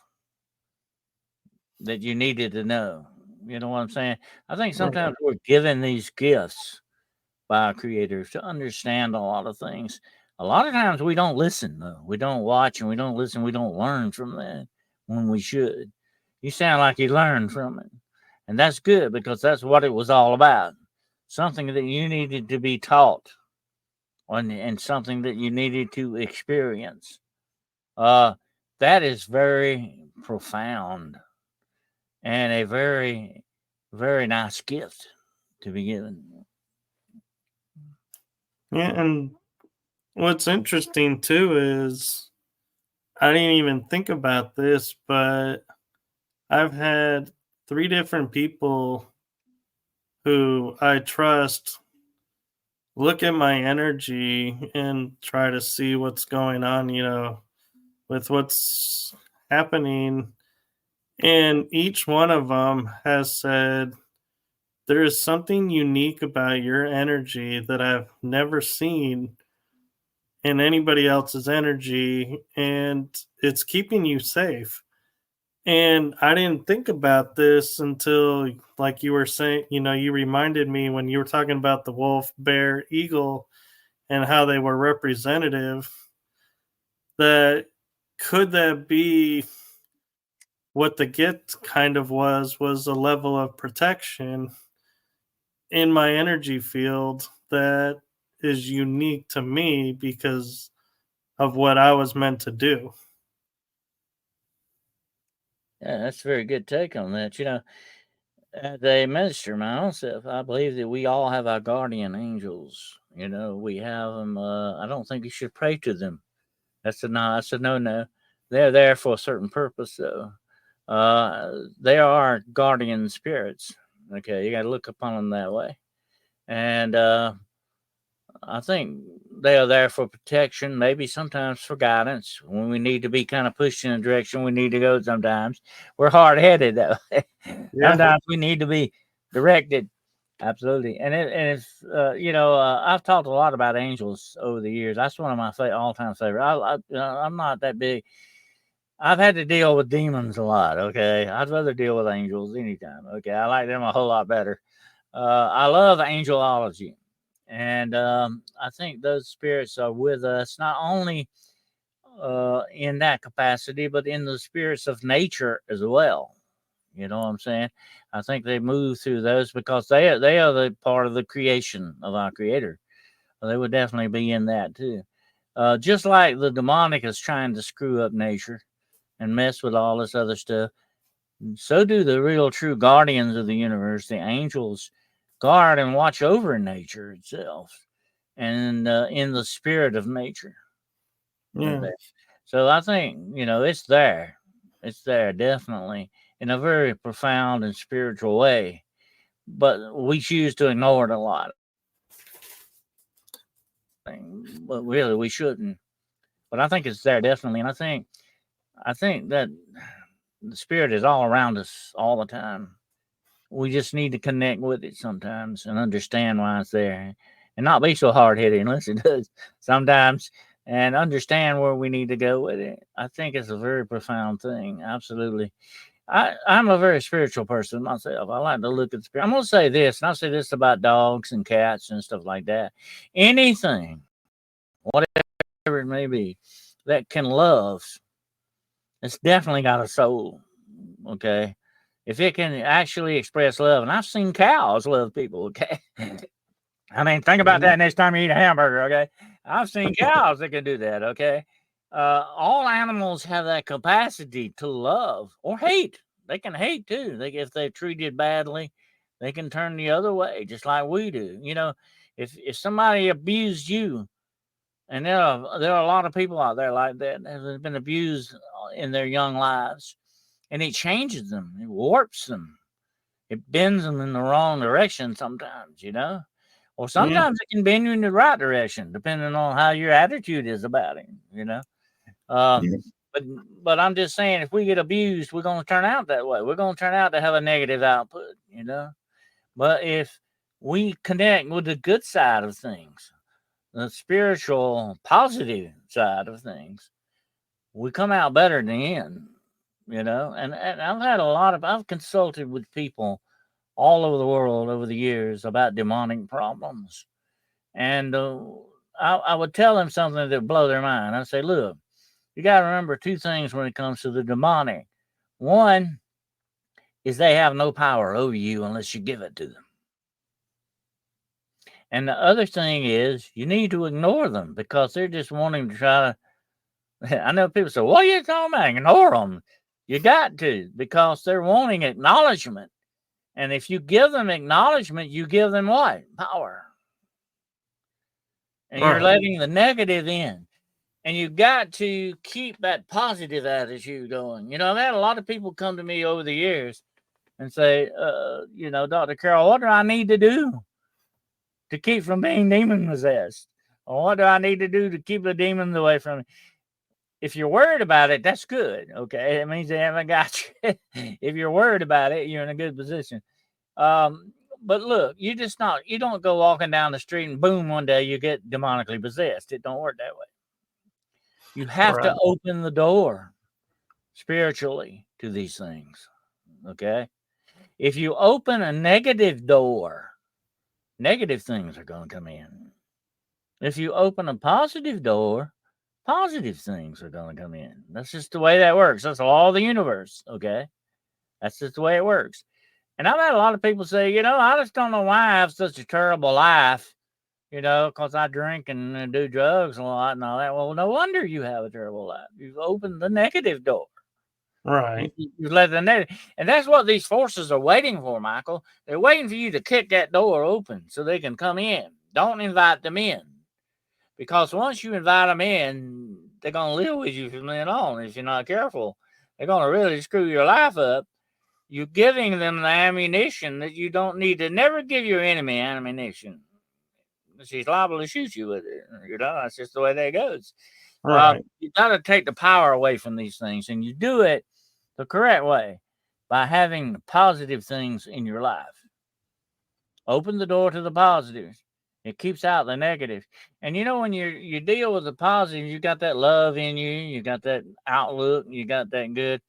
that you needed to know. You know what I'm saying? I think sometimes we're given these gifts by our creators to understand a lot of things. A lot of times we don't listen, though. We don't watch and we don't listen. We don't learn from that when we should. You sound like you learned from it. And that's good because that's what it was all about. Something that you needed to be taught and something that you needed to experience. That is very profound. and a very, very nice gift to be given. Yeah, and what's interesting too is I didn't even think about this, but I've had three different people who I trust look at my energy and try to see what's going on, with what's happening. And each one of them has said, there is something unique about your energy that I've never seen in anybody else's energy, and it's keeping you safe. And I didn't think about this until, like you were saying, you reminded me when you were talking about the wolf, bear, eagle, and how they were representative. That could that be what the gift kind of was a level of protection in my energy field that is unique to me because of what I was meant to do. Yeah, that's a very good take on that. As a minister myself, I believe that we all have our guardian angels. We have them. I don't think you should pray to them. That's a no. That's a no. They're there for a certain purpose, though. They are guardian spirits. Okay, you got to look upon them that way. And I think they are there for protection, maybe sometimes for guidance when we need to be kind of pushed in a direction we need to go. Sometimes we're hard headed, though. Yeah. Sometimes we need to be directed. Absolutely. And if, I've talked a lot about angels over the years. That's one of my all time favorite. I'm not that big. I've had to deal with demons a lot. Okay. I'd rather deal with angels anytime. Okay. I like them a whole lot better. I love angelology. And I think those spirits are with us not only in that capacity, but in the spirits of nature as well. You know what I'm saying? I think they move through those because they are the part of the creation of our Creator. They would definitely be in that too. Just like the demonic is trying to screw up nature and mess with all this other stuff, so do the real true guardians of the universe, the angels, guard and watch over nature itself and in the spirit of nature. Yeah. Okay. So I think, it's there. It's there definitely in a very profound and spiritual way. But we choose to ignore it a lot. But really we shouldn't. But I think it's there definitely. And I think that the spirit is all around us all the time. We just need to connect with it sometimes and understand why it's there and not be so hard headed unless it does sometimes and understand where we need to go with it. I think it's a very profound thing. Absolutely. I'm a very spiritual person myself. I like to look at spirit. I'm going to say this, and I'll say this about dogs and cats and stuff like that. Anything, whatever it may be, that can love, it's definitely got a soul. Okay. If it can actually express love, and I've seen cows love people, okay? I mean, think about that next time you eat a hamburger, okay? I've seen cows that can do that, okay? All animals have that capacity to love or hate. They can hate too. If they're treated badly, they can turn the other way, just like we do. If somebody abused you, and there are a lot of people out there like that have been abused in their young lives, and it changes them, it warps them, it bends them in the wrong direction sometimes, or Yeah. sometimes it can bend you in the right direction, depending on how your attitude is about it. Uh, Yeah. but I'm just saying, if we get abused, we're going to turn out that way. We're going to turn out to have a negative output. But if we connect with the good side of things, the spiritual, positive side of things, we come out better in the end. And I've consulted with people all over the world over the years about demonic problems. And I would tell them something that would blow their mind. I'd say, look, you got to remember two things when it comes to the demonic. One is they have no power over you unless you give it to them. And the other thing is you need to ignore them because they're just wanting to try to. I know people say, what are you talking about? Ignore them. You got to, because they're wanting acknowledgement. And if you give them acknowledgement, you give them what? Power. And you're letting the negative in. And you got to keep that positive attitude going. You know, I've had a lot of people come to me over the years and say, Dr. Carroll, what do I need to do to keep from being demon possessed? Or what do I need to do to keep the demons away from me? If you're worried about it, that's good. Okay. It means they haven't got you. If you're worried about it, you're in a good position. But look, you don't go walking down the street and boom, one day you get demonically possessed. It don't work that way. You have to open the door spiritually to these things. Okay. If you open a negative door, negative things are going to come in. If you open a positive door, positive things are going to come in. That's just the way that works. That's all the universe. Okay. That's just the way it works. And I've had a lot of people say, I just don't know why I have such a terrible life, because I drink and do drugs a lot and all that. Well, no wonder you have a terrible life. You've opened the negative door. Right. You let the negative, and that's what these forces are waiting for, Michael. They're waiting for you to kick that door open so they can come in. Don't invite them in, because once you invite them in, they're gonna live with you from then on. If you're not careful, they're gonna really screw your life up. You're giving them the ammunition that you don't need to. Never give your enemy ammunition. She's liable to shoot you with it. That's just the way that goes. Right. You got to take the power away from these things, and you do it the correct way by having positive things in your life. Open the door to the positives. It keeps out the negative. And when you deal with the positive, you got that love in you, you got that outlook, you got that good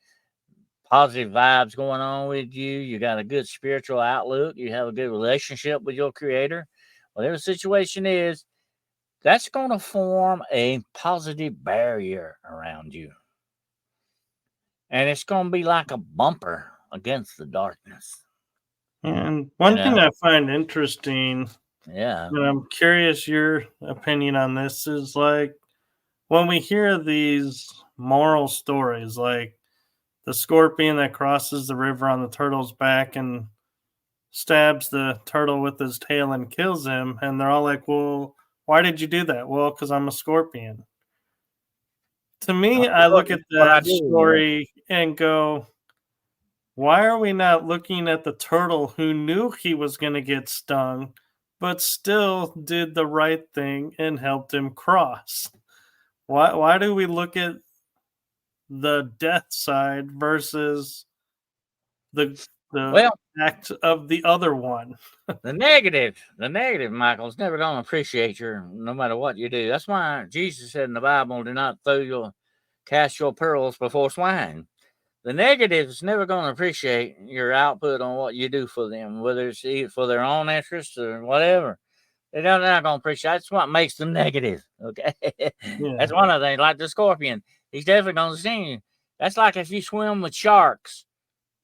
positive vibes going on with you, you got a good spiritual outlook, you have a good relationship with your creator. Whatever the situation is, that's going to form a positive barrier around you. And it's going to be like a bumper against the darkness. And one thing I find interesting, and I'm curious your opinion on this, is like when we hear these moral stories, like the scorpion that crosses the river on the turtle's back and stabs the turtle with his tail and kills him, and they're all like, well, why did you do that? Well, because I'm a scorpion. To me, I look at that story and go, why are we not looking at the turtle who knew he was going to get stung, but still did the right thing and helped him cross? Why do we look at the death side versus the act of the other one? The negative, Michael, is never going to appreciate you no matter what you do. That's why Jesus said in the Bible, do not cast your pearls before swine. The negative is never going to appreciate your output on what you do for them, whether it's for their own interests or whatever. They're not going to appreciate. That's what makes them negative. Okay. Yeah. That's one of the things, like the scorpion. He's definitely going to sting you. That's like if you swim with sharks.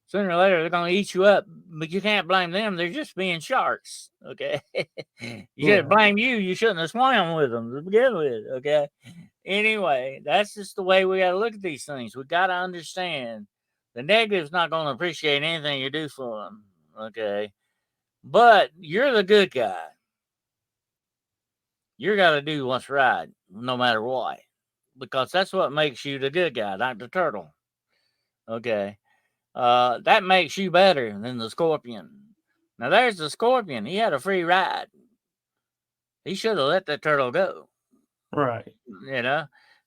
Sooner or later, they're going to eat you up, but you can't blame them. They're just being sharks, okay? You should blame you. You shouldn't have swam with them to begin with, okay? Anyway, that's just the way we got to look at these things. We got to understand the negative's not going to appreciate anything you do for them, okay? But you're the good guy. You got to do what's right, no matter what, because that's what makes you the good guy, like the turtle, okay? That makes you better than the scorpion. Now there's the scorpion. He had a free ride. He should have let that turtle go. Right.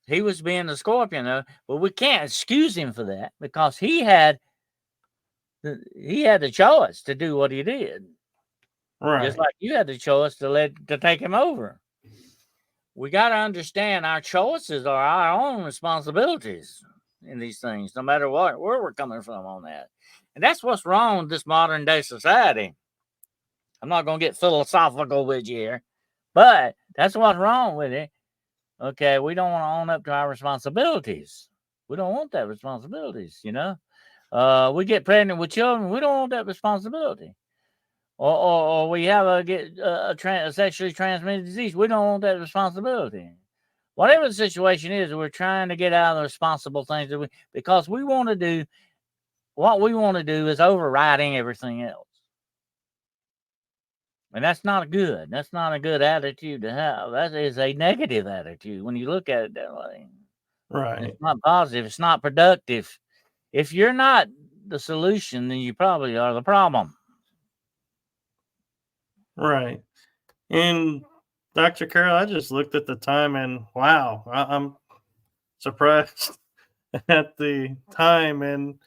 He was being the scorpion, though, but we can't excuse him for that because he had the choice to do what he did. Right. Just like you had the choice to take him over. We got to understand our choices are our own responsibilities in these things, no matter where we're coming from on that. And that's what's wrong with this modern day society. I'm not going to get philosophical with you here, but that's what's wrong with it. Okay, we don't want to own up to our responsibilities. We don't want that responsibilities, we get pregnant with children. We don't want that responsibility. Or we have a sexually transmitted disease. We don't want that responsibility. whatever the situation is, we're trying to get out of the responsible things because we want to do what we want to do is overriding everything else. And that's not good. That's not a good attitude to have. That is a negative attitude when you look at it that way. Right. It's not positive. It's not productive. If you're not the solution, then you probably are the problem. Right. And Dr. Carroll, I just looked at the time and wow, I'm surprised at the time. And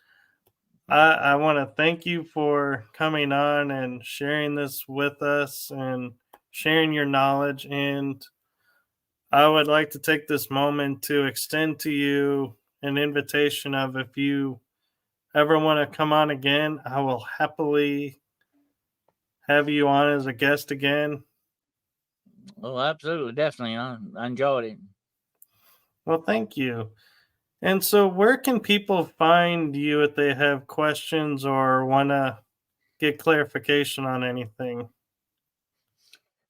I want to thank you for coming on and sharing this with us and sharing your knowledge. And I would like to take this moment to extend to you an invitation of if you ever want to come on again, I will happily have you on as a guest again. Oh, absolutely. Definitely. I enjoyed it. Well, thank you. And so, where can people find you if they have questions or want to get clarification on anything?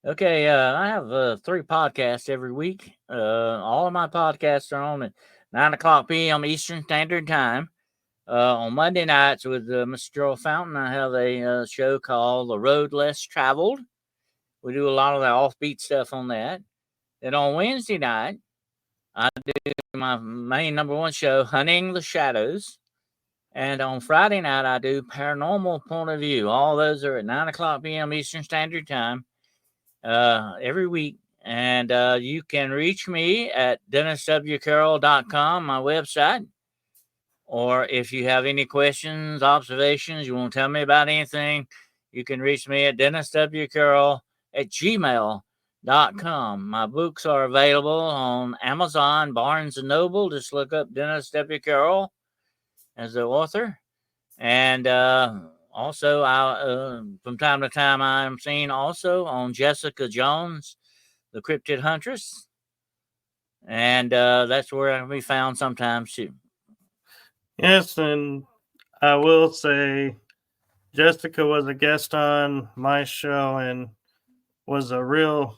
Okay, I have 3 podcasts every week. All of my podcasts are on at 9 o'clock p.m. Eastern Standard Time. On Monday nights with Mr. Joel Fountain, I have a show called The Road Less Traveled. We do a lot of the offbeat stuff on that. Then on Wednesday night, I do my main number one show, Hunting the Shadows. And on Friday night, I do Paranormal Point of View. All those are at 9 o'clock p.m. Eastern Standard Time every week. And you can reach me at DennisWCarroll.com, my website. Or if you have any questions, observations, you want to tell me about anything, you can reach me at DennisWCarroll@gmail.com. My books are available on Amazon, Barnes & Noble. Just look up Dennis W. Carroll as the author. And also, from time to time, I'm seen also on Jessica Jones, the Cryptid Huntress. And that's where I can be found sometimes too. Yes, and I will say Jessica was a guest on my show and was a real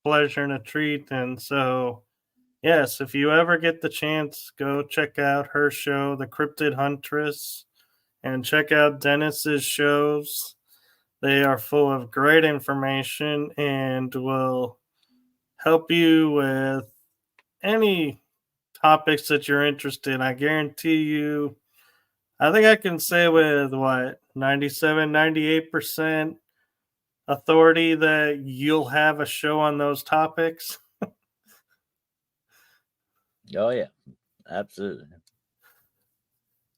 pleasure and a treat. And so, yes, if you ever get the chance, go check out her show, The Cryptid Huntress, and check out Dennis's shows. They are full of great information and will help you with any topics that you're interested in. I guarantee you, I think I can say with what, 97, 98% authority that you'll have a show on those topics. Oh, yeah, absolutely.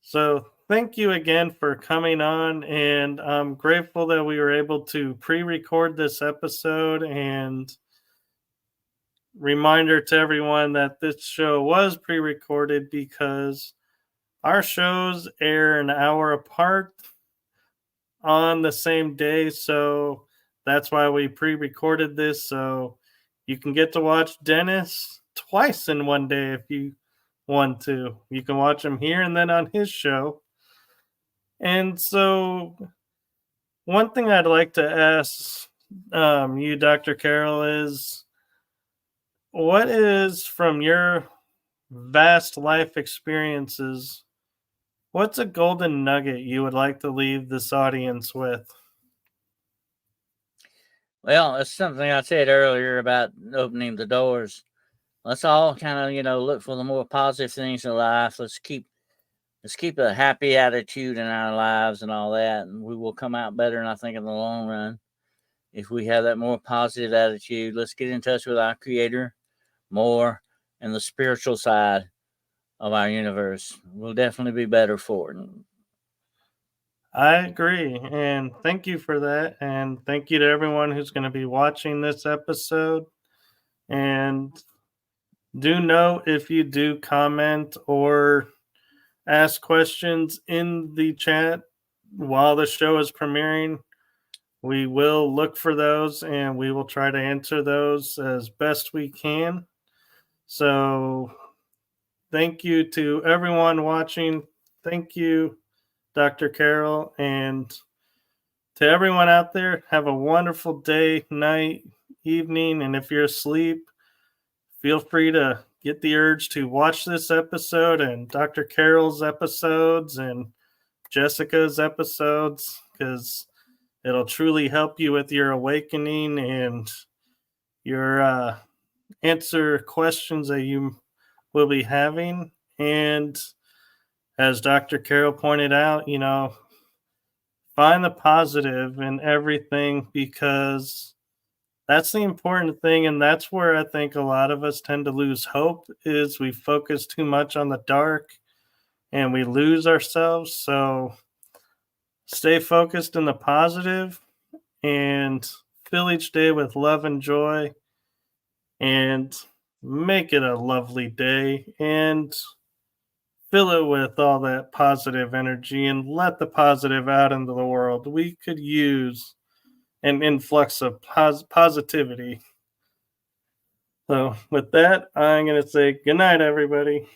So thank you again for coming on, and I'm grateful that we were able to pre-record this episode. And reminder to everyone that this show was pre-recorded because our shows air an hour apart on the same day, so that's why we pre-recorded this, so you can get to watch Dennis twice in one day if you want to. You can watch him here and then on his show. And so, one thing I'd like to ask you, Dr. Carroll, is what is from your vast life experiences, what's a golden nugget you would like to leave this audience with? Well, it's something I said earlier about opening the doors. Let's all kind of, look for the more positive things in life. Let's keep a happy attitude in our lives and all that, and we will come out better. And I think in the long run, if we have that more positive attitude, let's get in touch with our Creator more and the spiritual side of our universe. We'll definitely be better for it. I agree. And thank you for that. And thank you to everyone who's going to be watching this episode. And do note if you do comment or ask questions in the chat while the show is premiering, we will look for those and we will try to answer those as best we can. So, thank you to everyone watching. Thank you, Dr. Carroll. And to everyone out there, have a wonderful day, night, evening. And if you're asleep, feel free to get the urge to watch this episode and Dr. Carroll's episodes and Jessica's episodes, because it'll truly help you with your awakening and your answer questions that you will be having. And as Dr. Carroll pointed out, find the positive in everything, because that's the important thing. And that's where I think a lot of us tend to lose hope, is we focus too much on the dark and we lose ourselves. So stay focused in the positive and fill each day with love and joy, and make it a lovely day, and fill it with all that positive energy, and let the positive out into the world. We could use an influx of positivity. So with that, I'm going to say good night, everybody.